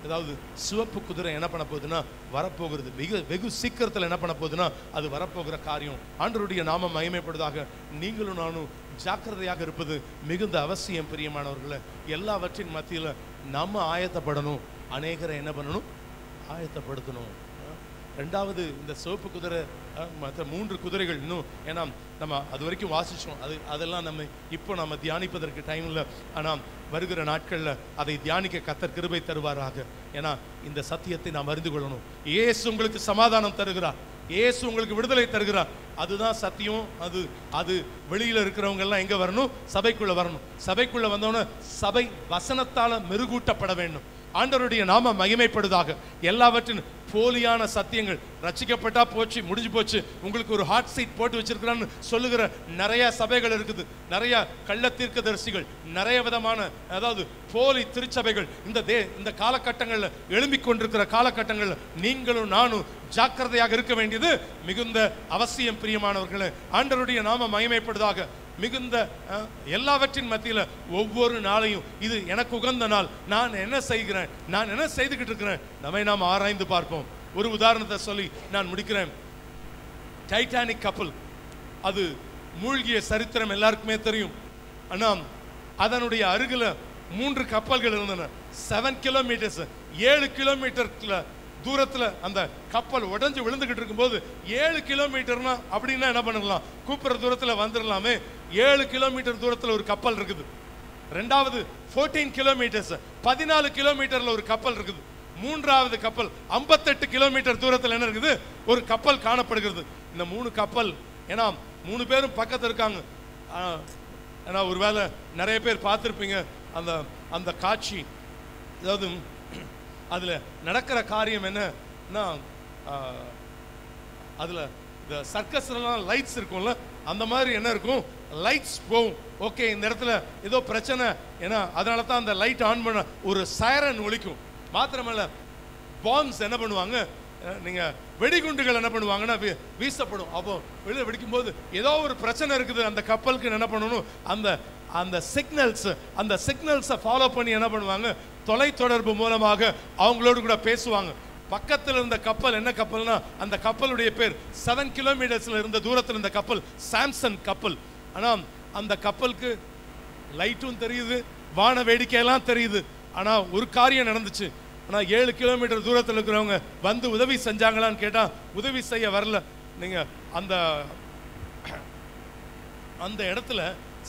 ஏதாவது சிவப்பு குதிரை என்ன பண்ண போகுதுன்னா வரப்போகிறது. வெகு சீக்கிரத்தில் என்ன பண்ண போகுதுன்னா அது வரப்போகிற காரியம். ஆண்டவருடைய நாமம் மகிமைப்படுவதாக. நீங்களும் நானும் ஜாக்கிரதையாக இருப்பது மிகுந்த அவசியம். பிரியமானவர்களை, எல்லாவற்றின் மத்தியில் நம்ம ஆயத்தப்படணும். அநேகரை என்ன பண்ணணும், ஆயத்தப்படுத்தணும். ரெண்டாவது, இந்த சிவப்பு குதிரை மற்ற 3 குதிரைகள் இன்னும், ஏன்னா நம்ம அது வரைக்கும் வாசிச்சோம், அதெல்லாம் நம்ம இப்போ நம்ம தியானிப்பதற்கு டைம் இல்லை. ஆனால் வருகிற நாட்கள்ல அதை தியானிக்க கர்த்தர் கிருபை தருவாராக. ஏன்னா இந்த சத்தியத்தை நாம் அறிந்து கொள்ளணும். இயேசு உங்களுக்கு சமாதானம் தருகிறார், இயேசு உங்களுக்கு விடுதலை தருகிறார். அதுதான் சத்தியம். அது வெளியில இருக்கிறவங்க எல்லாம் எங்க வரணும்? சபைக்குள்ள வரணும். சபைக்குள்ள வந்தோன்னு சபை வசனத்தால மெருகூட்டப்பட வேண்டும். ஆண்டவருடைய நாம மகிமைப்படுதாக. எல்லாவற்றின் போலியான சத்தியங்கள், ரட்சிக்கப்பட்டா போச்சு, முடிஞ்சு போச்சு, உங்களுக்கு ஒரு ஹாட் சீட் போட்டு வச்சிருக்கிறான்னு சொல்லுகிற நிறைய சபைகள் இருக்குது. நிறைய கள்ள தீர்க்கதரிசிகள், நிறைய விதமான அதாவது போலி திருச்சபைகள் இந்த காலகட்டங்களில் எழும்பிக் கொண்டிருக்கிற காலகட்டங்களில் நீங்களும் நானும் ஜாக்கிரதையாக இருக்க வேண்டியது மிகுந்த அவசியம். பிரியமானவர்களே, ஆண்டவருடைய நாம மகிமைப்படுதாக. மிகுந்த எல்லாவற்றின் மத்தியில் ஒவ்வொரு நாளையும் இது எனக்கு உகந்த நாள், நான் என்ன செய்கிறேன், நான் என்ன செய்துகிட்டு இருக்கிறேன், நம்மை நாம் ஆராய்ந்து பார்ப்போம். ஒரு உதாரணத்தை சொல்லி நான் முடிக்கிறேன். டைட்டானிக் கப்பல், அது மூழ்கிய சரித்திரம் எல்லாருக்குமே தெரியும். ஆனால் அதனுடைய அருகில் 3 கப்பல்கள் இருந்தன. 7 கிலோமீட்டர்ஸ், 7 கிலோமீட்டர்ல தூரத்துல அந்த கப்பல் உடைஞ்சு விழுந்துகிட்டு இருக்கும்போது 7 கிலோமீட்டர்னா அப்படின்னா என்ன பண்ணலாம்? கூப்பிடுற தூரத்துல வந்துடலாமே. 7 கிலோமீட்டர் தூரத்துல ஒரு கப்பல் இருக்குது. ரெண்டாவது 14 கிலோமீட்டர்ஸ், 14 கிலோமீட்டர்ல ஒரு கப்பல் இருக்குது. மூன்றாவது கப்பல் 58 கிலோமீட்டர் தூரத்தில் என்ன இருக்குது? ஒரு கப்பல் காணப்படுகிறது. இந்த 3 கப்பல், ஏன்னா 3 பேரும் பக்கத்துல இருக்காங்க. ஏன்னா ஒருவேளை நிறைய பேர் பார்த்துருப்பீங்க அந்த அந்த காட்சி. அதாவது அதுல நடக்கிற காரியம் என்னன்னா, அதுல இந்த சர்க்கஸ்லாம் லைட்ஸ் இருக்கும்ல, அந்த மாதிரி என்ன இருக்கும்? லைட்ஸ் போகும். ஓகே, இந்த இடத்துல ஏதோ பிரச்சனை, ஏன்னா அதனால தான் அந்த லைட் ஆன் பண்ண ஒரு சைரன் ஒலிக்கும். மாத்திரமல்ல, பாம்ஸ் என்ன பண்ணுவாங்க, நீங்க வெடிகுண்டுகள் என்ன பண்ணுவாங்கன்னா வீசப்படும். அப்போ வெளியே வெடிக்கும் போது ஏதோ ஒரு பிரச்சனை இருக்குது அந்த கப்பலுக்கு, என்ன பண்ணணும்? அந்த சிக்னல்ஸை ஃபாலோ பண்ணி என்ன பண்ணுவாங்க? தொலைத்தொடர்பு மூலமாக அவங்களோடு கூட பேசுவாங்க. பக்கத்தில் இருந்த கப்பல் என்ன கப்பல்னா, அந்த கப்பலுடைய பேர் 7 கிலோமீட்டர்ஸ்ல இருந்த தூரத்தில் இருந்த கப்பல் சாம்சன் கப்பல். ஆனா அந்த கப்பலுக்கு லைட்டும் தெரியுது, வான வேடிக்கையெல்லாம் தெரியுது. ஆனா ஒரு காரியம் நடந்துச்சு. ஆனா 7 கிலோமீட்டர் தூரத்தில் இருக்கிறவங்க வந்து உதவி செஞ்சாங்களான்னு கேட்டா உதவி செய்ய வரல. நீங்க அந்த இடத்துல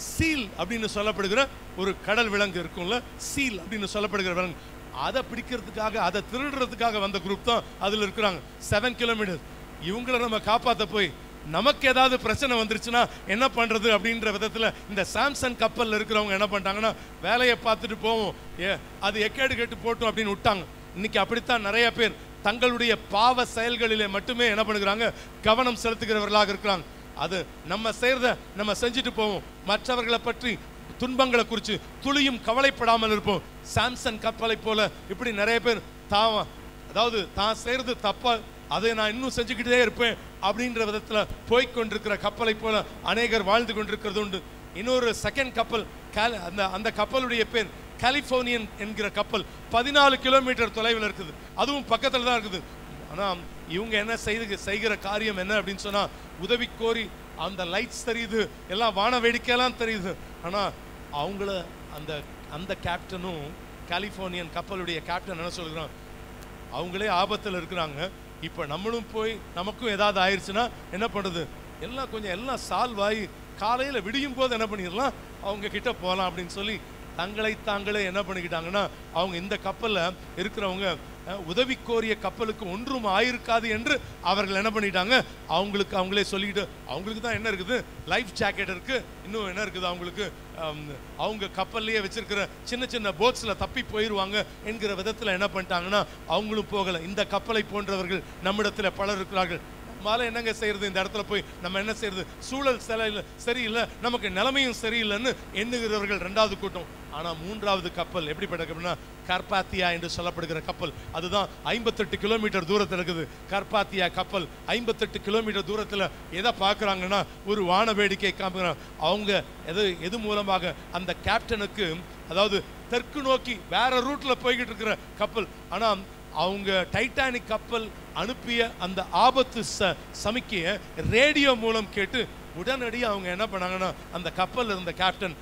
சீல் அப்படின்னு சொல்லப்படுகிற ஒரு கடல் விலங்கு இருக்கும்ல, சீல் அப்படின்னு சொல்லப்படுகிற விலங்கு, அதை பிடிக்கிறதுக்காக, அதை திருடுறதுக்காக வந்த குரூப் தான் அதுல இருக்கிறாங்க. 7 கிலோமீட்டர். இவங்களை நம்ம காப்பாற்ற போய் நமக்கு ஏதாவது பிரச்சனை வந்துருச்சுன்னா என்ன பண்றது அப்படின்ற விதத்துல இந்த சாம்சன் கப்பல்ல இருக்கிறவங்க என்ன பண்ணிட்டாங்கன்னா, வேலையை பார்த்துட்டு போவோம், அது எக்கேடு கேட்டு போட்டோம் அப்படின்னு விட்டாங்க. இன்னைக்கு அப்படித்தான் நிறைய பேர் தங்களுடைய பாவ செயல்களிலே மட்டுமே என்ன பண்ணுகிறாங்க? கவனம் செலுத்துகிறவர்களாக இருக்கிறாங்க. அது நம்ம செய்யறத நம்ம செஞ்சுட்டு போவோம், மற்றவர்களை பற்றி துன்பங்களை குறித்து துளியும் கவலைப்படாமல் இருப்போம். சாம்சன் கப்பலை போல இப்படி நிறைய பேர் தான் செய்யறது தப்பா, அதை நான் இன்னும் செஞ்சுக்கிட்டே இருப்பேன் அப்படின்ற விதத்துல போய்கொண்டிருக்கிற கப்பலை போல அநேகர் வாழ்ந்து கொண்டிருக்கிறது உண்டு. இன்னொரு செகண்ட் கப்பல், அந்த கப்பலுடைய பேர் கலிபோர்னியன் என்கிற கப்பல். 14 கிலோமீட்டர் தொலைவில் இருக்குது, அதுவும் பக்கத்துல தான் இருக்குது. ஆனா இவங்க என்ன செய்கிற காரியம் என்ன அப்படின்னு சொன்னா, உதவி கோரி அந்த லைட்ஸ் தெரியுது, எல்லாம் வான வேடிக்கையெல்லாம் தெரியுது. ஆனா அவங்கள அந்த கேப்டனும், கலிபோர்னியன் கப்பலுடைய கேப்டன் என்ன சொல்கிறான்? அவங்களே ஆபத்தில் இருக்கிறாங்க. இப்ப நம்மளும் போய் நமக்கும் ஏதாவது ஆயிடுச்சுன்னா என்ன பண்றது? எல்லாம் சால்வ் ஆகி காலையில விடியும் போது என்ன பண்ணிடலாம், அவங்க கிட்ட போகலாம் அப்படின்னு சொல்லி தாங்களே என்ன பண்ணிக்கிட்டாங்கன்னா, அவங்க இந்த கப்பல்ல இருக்கிறவங்க உதவி கோரிய கப்பலுக்கு ஒன்றும் ஆயிருக்காது என்று அவர்கள் என்ன பண்ணிட்டாங்க, அவங்களே சொல்லிக்கிட்டு, அவங்களுக்கு தான் என்ன இருக்குது, லைஃப் ஜாக்கெட் இருக்கு, இன்னும் என்ன இருக்குது அவங்களுக்கு, அவங்க கப்பல்லையே வச்சிருக்கிற சின்ன போட்ஸ்ல தப்பி போயிடுவாங்க என்கிற விதத்துல என்ன பண்ணிட்டாங்கன்னா அவங்களும் போகல. இந்த கப்பலை போன்றவர்கள் நம்மிடத்துல பலர் இருக்கிறார்கள். நம்மளால என்னங்க செய்யறது? இந்த இடத்துல போய் நம்ம என்ன செய்யறது? சூழல் சரியில்லை, நமக்கு நிலைமையும் சரியில்லைன்னு எண்ணுகிறவர்கள் 2வது கூட்டம். ஆனா 3வது கப்பல் எப்படிப்பட்ட கப்பல்னா, கர்பாத்தியா என்று சொல்லப்படுகிற கப்பல். அதுதான் 58 கிலோமீட்டர் தூரத்தில் இருக்குது. கர்பாத்தியா கப்பல் 58 கிலோமீட்டர் தூரத்தில் எதை பார்க்குறாங்கன்னா, ஒரு வான வேடிக்கை காமிக்கிறாங்க. அவங்க எது மூலமாக அந்த கேப்டனுக்கு, அதாவது தெற்கு நோக்கி வேற ரூட்ல போய்கிட்டு இருக்கிற கப்பல். ஆனா அவங்க டைட்டானிக் கப்பல் அனுப்பிய அந்த ஆபத்து சமிக்கைய ரேடியோ மூலம் கேட்டு உடனடியாக அவங்க என்ன பண்ணாங்கன்னா, அந்த கப்பல் இருந்த கேப்டன்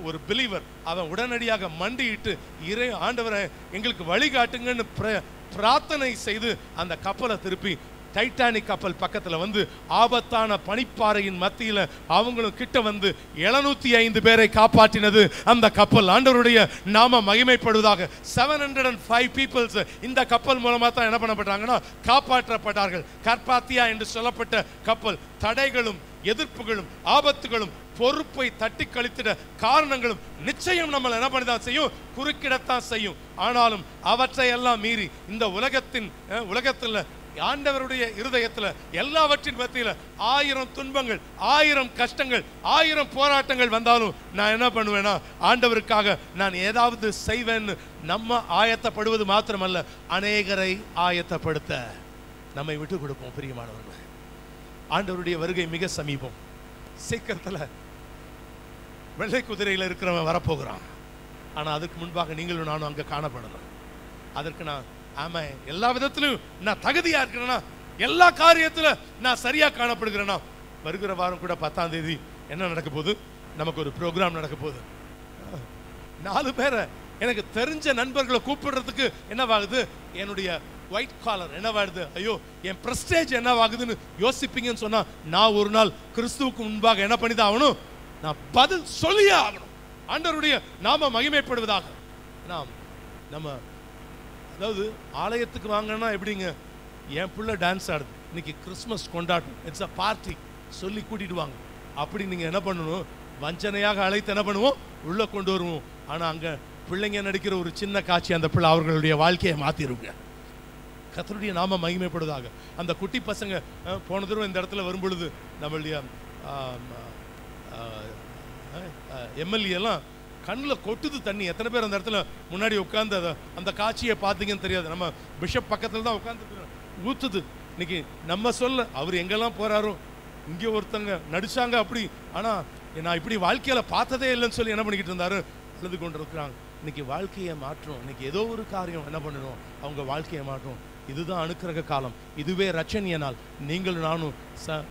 ஒரு பிலீவர், அவன் உடனடியாக மண்டியிட்டு, ஆண்டவரை எங்களுக்கு வழிகாட்டுங்கன்னு பிரார்த்தனை செய்து அந்த கப்பலை திருப்பி டைட்டானிக் கப்பல் பக்கத்துல வந்து ஆபத்தான பனிப்பாறையின் மத்தியில அவங்களும் கிட்ட வந்து 705 பேரை காப்பாற்றினது அந்த கப்பல். ஆண்டவருடைய நாம மகிமைப்படுவதாக. 705 பீப்புள்ஸ் இந்த கப்பல் மூலமா தான் என்ன பண்ணப்பட்டாங்கன்னா காப்பாற்றப்பட்டார்கள். கர்பாத்தியா என்று சொல்லப்பட்ட கப்பல் தடைகளும் எதிர்ப்புகளும் ஆபத்துகளும் பொறுப்பை தட்டி கழித்திட காரணங்களும் நிச்சயம் நம்மளை என்ன பண்ணிதான் செய்யும், குறுக்கிடத்தான் செய்யும். ஆனாலும் அவற்றை எல்லாம் மீறி இந்த உலகத்தில் ஆண்டவருடைய இருதயத்தில் எல்லாவற்றின் மத்தியில் 1000 துன்பங்கள், 1000 கஷ்டங்கள், 1000 போராட்டங்கள் வந்தாலும் நான் என்ன பண்ணுவேன்னா ஆண்டவருக்காக நான் ஏதாவது செய்வேன்னு நம்ம ஆயத்தப்படுவது மாத்திரமல்ல, அநேகரை ஆயத்தப்படுத்த நம்மை விட்டு கொடுப்போம். பிரியமானவர்கள், ஆண்டவருடைய வருகை மிக சமீபம். சீக்கிரத்தில் வெள்ளை குதிரையில் இருக்கிறவன் வரப்போகிறான். ஆனால் அதுக்கு முன்பாக நீங்களும் நானும் அங்கே காணப்படணும். அதற்கு நான் ஆமா எல்லா விதத்திலும் நான் தகுதியா இருக்கிறேன்னா, எல்லா காரியத்தில் நான் சரியா காணப்படுகிறேன்னா, வருகிற வாரம் கூட 10ஆம் தேதி என்ன நடக்க போகுது, நமக்கு ஒரு ப்ரோக்ராம் நடக்க போகுது. 4 பேரை எனக்கு தெரிஞ்ச நண்பர்களை கூப்பிடுறதுக்கு என்னவாகுது, என்னுடைய ஒயிட் காலர் என்னவாகுது, ஐயோ என் பிரஸ்டேஜ் என்னவாகுதுன்னு யோசிப்பீங்கன்னு சொன்னா, நான் ஒரு நாள் கிறிஸ்துவுக்கு முன்பாக என்ன பண்ணிதான் ஆகணும், நான் பதில் சொல்லியே ஆகணும். ஆண்டவருடைய நாம மகிமைப்படுவதாக. நம்ம அதாவது ஆலயத்துக்கு வாங்கன்னா எப்படிங்க, என் பிள்ளை டான்ஸ் ஆடுது, இன்னைக்கு கிறிஸ்மஸ் கொண்டாட்டம், இட்ஸ் அ பார்ட்டி சொல்லி கூட்டிட்டு வாங்க அப்படி நீங்க என்ன பண்ணணும், வஞ்சனையாக அழைத்து என்ன பண்ணுவோம், உள்ள கொண்டு வருவோம். ஆனா அங்க பிள்ளைங்க நடிக்கிற ஒரு சின்ன காட்சி அந்த பிள்ளை அவர்களுடைய வாழ்க்கையை மாத்திருங்க. கர்த்தருடைய நாம மகிமைப்படுவதாக. அந்த குட்டி பசங்க போன தடவை இந்த இடத்துல வரும்பொழுது நம்மளுடைய எம்எல்ஏ எல்லாம் கண்ணில் கொட்டுது தண்ணி. எத்தனை பேர் அந்த இடத்துல முன்னாடி உட்காந்து அந்த காட்சியை பார்த்தீங்கன்னு தெரியாது. நம்ம பிஷப் பக்கத்தில் தான் உட்காந்து ஊத்துது. இன்னைக்கு நம்ம சொல்ல அவர் எங்கெல்லாம் போறாரோ, இங்கே ஒருத்தங்க நடிச்சாங்க அப்படி, ஆனால் நான் இப்படி வாழ்க்கையில பார்த்ததே இல்லைன்னு சொல்லி என்ன பண்ணிக்கிட்டு இருந்தாரு, அழுது கொண்டு இருக்கிறாங்க. இன்னைக்கு வாழ்க்கையை மாற்றும். இன்னைக்கு ஏதோ ஒரு காரியம் என்ன பண்ணணும், அவங்க வாழ்க்கையை மாற்றும். இதுதான் அனுக்கிரக காலம், இதுவே ரட்சணிய நாள். நீங்கள் நானும்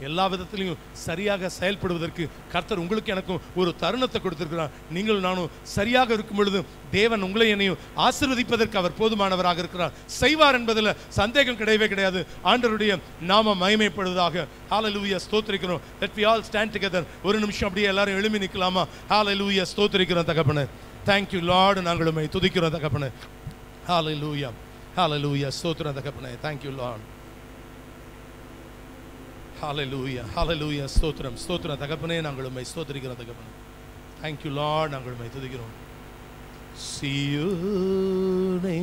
எல்லா விதத்திலையும் சரியாக செயல்படுவதற்கு கர்த்தர் உங்களுக்கு எனக்கும் ஒரு தருணத்தை கொடுத்திருக்கிறார். நீங்கள் நானும் சரியாக இருக்கும் பொழுது தேவன் உங்களை என்னையும் ஆசீர்வதிப்பதற்கு அவர் போதுமானவராக இருக்கிறார், செய்வார் என்பதில் சந்தேகம் கிடையவே கிடையாது. ஆண்டவருடைய நாம மகிமைப்படுவதாக. ஹல்லேலூயா, ஸ்தோத்திரிக்கிறோம். Let we all stand together. ஒரு நிமிஷம் அப்படியே எல்லாரும் எழும்பி நிற்கலாமா? ஹல்லேலூயா, ஸ்தோத்திரிக்கிறோம் தகப்பனே. Thank you Lord. நாங்கள் உம்மை துதிக்கிறோம் தகப்பனே. ஹல்லேலூயா, ஹல்லேலூயா, ஸ்தோத்திரம் தகப்பனே. Thank you Lord. ஹல்லேலூயா, ஹல்லேலூயா, ஸ்தோத்திரம், ஸ்தோத்திரம் தகப்பனே. நாங்கள் உம்மை ஸ்தோத்திரிக்கிறோம் தகப்பனே. Thank you Lord. நாங்கள் உம்மை துதிக்கிறோம். சீயோனே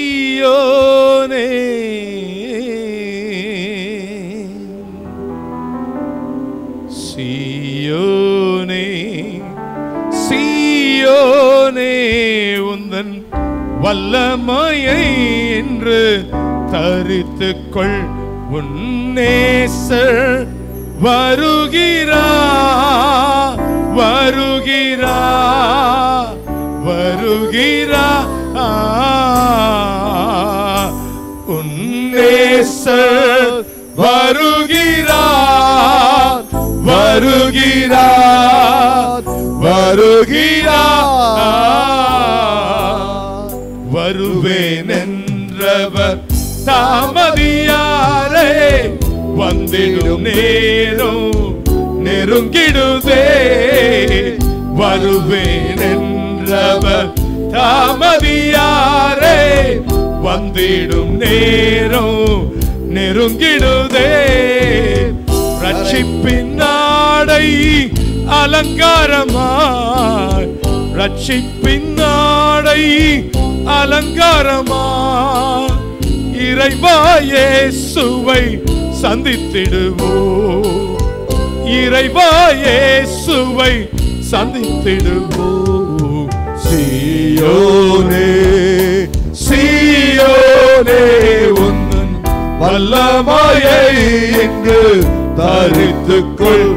சீயோனே சீயோனே சீயோனே உந்தன் வல்லமையை என்று தரித்துக்கொள். உன்னேசர் வருகிறா வருகிறா வருகிறா உன்னேசர் வருகிறா வருகிறா வருகிறா வருவேன் என்றவர் தாமதியாரே வந்திடும் நேரம் நெருங்கிடுதே. வருவேன் என்றவர் தாமதியாரே வந்திடும் நேரம் நெருங்கிடுதே. ரட்சிப்பின் நாடை அலங்காரமாய் ரட்சிப்பின் நாடை அலங்காரமாய் இறைவா இயேசுவை சந்தித்திடுவோம். இறைவா இயேசுவை சந்தித்திடுவோம். சீயோனே சீயோனே உந்தன் வல்லமையை இங்கு தரித்துக்கொள்.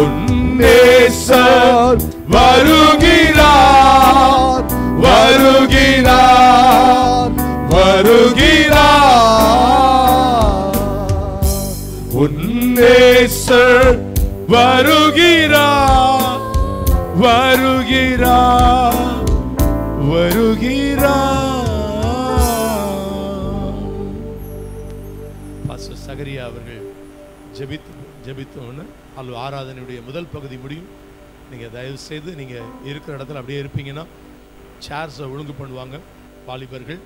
உன்னேசர் வருகிறார் வருகிறார் வருகிறார். உன்னேசர் வருகிறார் வருகிறார் வருகிறார். பாஸ்டர் சகரியா அவர்கள் ஜெபித்தோன்னு ஆராதனையுடைய முதல் பகுதி முடியும். நீங்க தயவு செய்து நீங்க இருக்கிற இடத்துல அப்படியே இருப்பீங்கன்னா சேர்ஸை ஒழுங்கு பண்ணுவாங்க வாலிபர்கள்.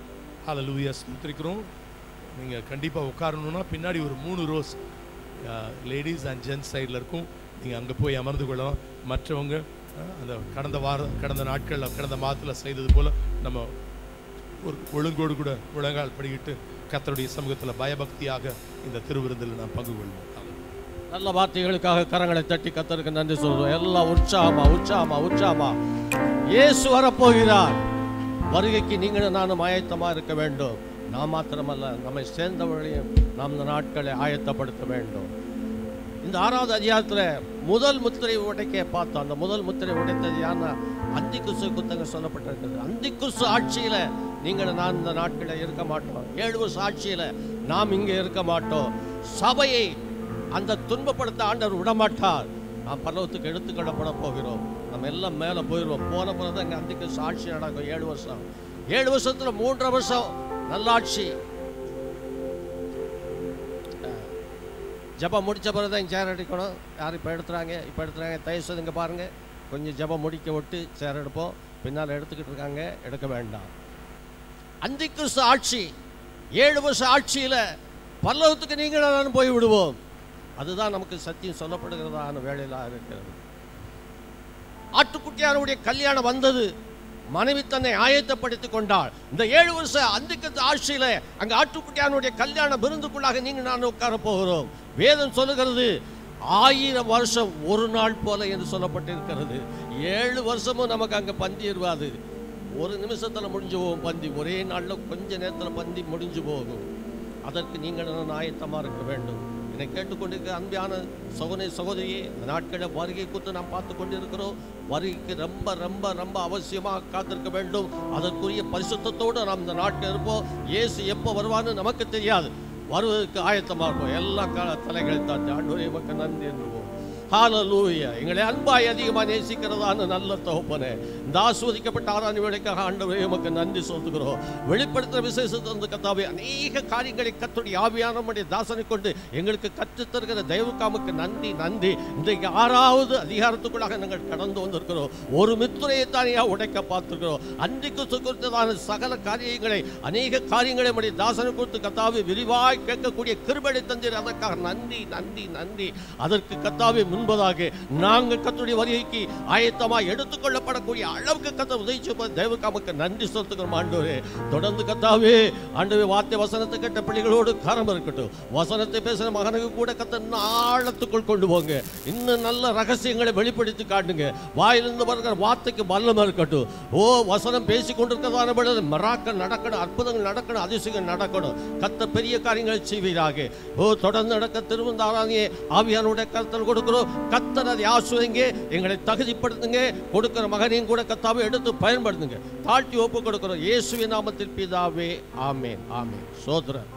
ஹல்லேலூயா, ஸ்தோத்திரிக்கிறோம். நீங்கள் கண்டிப்பாக உட்காரணுன்னா பின்னாடி ஒரு 3 ரோஸ் லேடிஸ் அண்ட் ஜென்ட்ஸ் சைடில் இருக்கும். நீங்கள் அங்கே போய் அமர்ந்து கொள்ளலாம். மற்றவங்க அந்த கடந்த நாட்களில் கடந்த மாதத்தில் செய்தது போல் நம்ம ஒரு ஒழுங்கோடு கூட முழங்கால் படிக்கிட்டு கர்த்தருடைய சமூகத்தில் பயபக்தியாக இந்த திருவிருந்தில் நாம் பங்கு கொள்வோம். நல்ல வார்த்தைகளுக்காக கரங்களை தட்டி கர்த்தருக்கு நன்றி சொல்றோம். எல்லாம் உற்சாகமா இயேசு வரப்போகிறார். வருகைக்கு நீங்களும் நானும் ஆயத்தமாக இருக்க வேண்டும். நாம் மாத்திரமல்ல, நம்மை சேர்ந்தவர்களையும் நாம் இந்த நாட்களை ஆயத்தப்படுத்த வேண்டும். இந்த 6வது அதிகாரத்தில் முதல் முத்திரை உடைக்க பார்த்தோம். அந்த முதல் முத்திரை உடைத்தது யாருன்னா அந்திக்குசு குத்தங்க சொல்லப்பட்டிருக்கிறது. அந்திக்குசு ஆட்சியில் நீங்கள் நான் இந்த நாட்களில் இருக்க மாட்டோம். 7 வருஷ ஆட்சியில் நாம் இங்கே இருக்க மாட்டோம். சபையை அந்த துன்பப்படுத்த ஆண்டவர் விடமாட்டார். நாம் பரலோகத்துக்கு எடுத்துக்கொள்ளப்பட போகிறோம். நம்ம எல்லாம் மேலே போயிடுவோம். போன பிறகு இங்கே அந்திக்குசு ஆட்சி நடக்கும். 7 வருஷம். 7 வருஷத்தில் 3.5 வருஷம் நல்லாட்சி. ஜபம் முடித்த பிறகு தான் சேர் அடிக்கணும். யார் இப்போ எடுத்துறாங்க தயவுசெய்து இங்கே பாருங்கள். கொஞ்சம் ஜபம் முடிக்க விட்டு சேர் எடுப்போம். பின்னால் எடுத்துக்கிட்டு இருக்காங்க, எடுக்க வேண்டாம். அந்திக்கிறிஸ்து ஆட்சி 7 வருஷ ஆட்சியில் பரலோகத்துக்கு நீங்கள் போய் விடுவோம். அதுதான் நமக்கு சத்தியம் சொல்லப்படுகிறதான வேலையிலாக இருக்கிறது. ஆட்டுக்குட்டியாருடைய கல்யாணம் வந்தது. மனைவி தன்னை ஆயத்தப்படுத்திக் கொண்டாள். இந்த 7 வருஷ அந்திக்கிறிஸ்து ஆட்சியில அங்க ஆட்டுக்குட்டியானுடைய கல்யாண விருந்துக்குள்ளாக நீங்க நான் உட்கார போகிறோம். வேதம் சொல்லுகிறது 1000 வருஷம் ஒரு நாள் போல என்று சொல்லப்பட்டிருக்கிறது. 7 வருஷமும் நமக்கு அங்க பந்தி இருவாது. ஒரு நிமிஷத்துல முடிஞ்சு போகும் பந்தி. ஒரே நாள்ல கொஞ்ச நேரத்துல பந்தி முடிஞ்சு போகும். அதற்கு நீங்கள் ஆயத்தமா இருக்க வேண்டும். என்னை கேட்டுக்கொண்டிருக்கிற அன்பான சகோதரியே, இந்த நாட்களில் வருகை குறித்து நாம் பார்த்து கொண்டிருக்கிறோம். வருகைக்கு ரொம்ப ரொம்ப ரொம்ப அவசியமாக காத்திருக்க வேண்டும். அதற்குரிய பரிசுத்தத்தோடு நாம் இந்த நாட்டில் இருப்போம். இயேசு எப்போ வருவான்னு நமக்கு தெரியாது. வருவதற்கு ஆயத்தமாக இருப்போம். எல்லா தலைகளை தாண்டி ஆண்டவரே உமக்கு நன்றி என்றுவோம். ஹல்லேலூயா. எங்களை அன்பாய் அதிகமாக நேசிக்கிறதான நல்ல தகப்பனே, இந்த ஆஸ்வதிக்கப்பட்ட ஆராதனை வேளைக்காக ஆண்டவரே உமக்கு நன்றி சொல்லுகிறோம். வெளிப்படுத்துகிற விசேஷத்தை கர்த்தாவே அநேக காரியங்களை கர்த்தருடைய ஆவியானவருடைய தாசனை கொண்டு எங்களுக்கு கற்றுத் தருகிற தெய்வக்காமுக்கு நன்றி. இன்றைக்கு 6வது அதிகாரத்துக்குள்ளாக நாங்கள் கடந்து வந்திருக்கிறோம். ஒரு மித்துரையைத்தான் உடைக்க பார்த்துருக்கிறோம். அன்றைக்கு குறித்ததான சகல காரியங்களை அநேக காரியங்களை நம்முடைய தாசனை குறித்து கர்த்தாவே விரிவாய் கேட்கக்கூடிய கிருபை தந்தீர். அதற்காக நன்றி. அதற்கு கர்த்தாவே முன்பதாக நாங்கள் கர்த்தருடைய வருகைக்கு ஆயத்தமாக எடுத்துக்கொள்ளப்படக்கூடிய அளவுக்கு கர்த்தர் உதவி செய்த தெய்வக்காமுக்கு நன்றி சொல்லுகிறோம். ஆண்டவரே தொடர்ந்து கர்த்தாவே ஆண்டவரே வார்த்தை வசனத்தை கேட்ட பிள்ளைகளோடு காரம் இருக்கட்டும். வசனத்தை பேசுகிற மகனுக்கு கூட கர்த்தர் ஆழத்துக்குள் கொண்டு போங்க. இன்னும் நல்ல ரகசியங்களை வெளிப்படுத்தி காட்டுங்க. வாயிலிருந்து வருகிற வார்த்தைக்கு பலம் இருக்கட்டும். வசனம் பேசி கொண்டிருக்கிறதான மராக்கள் நடக்கணும், அற்புதங்கள் நடக்கணும், அதிசயங்கள் நடக்கணும். கர்த்தர் பெரிய காரியங்களை செய்வீராக. தொடர்ந்து நடக்க திருவந்த ஆராதனையை ஆவியானுடைய கர்த்தர் கொடுக்கிறோம். கர்த்தர் அதை ஆசீர்வதிங்க. எங்களை தகுதிப்படுத்துங்க. கொடுக்கிற மகனையும் கூட கர்த்தாவே எடுத்து பயன்படுத்துங்க. தாழ்த்தி ஒப்பு கொடுக்கிறோம். இயேசுவின் நாமத்தில் பிதாவே, ஆமென். சோதரன்.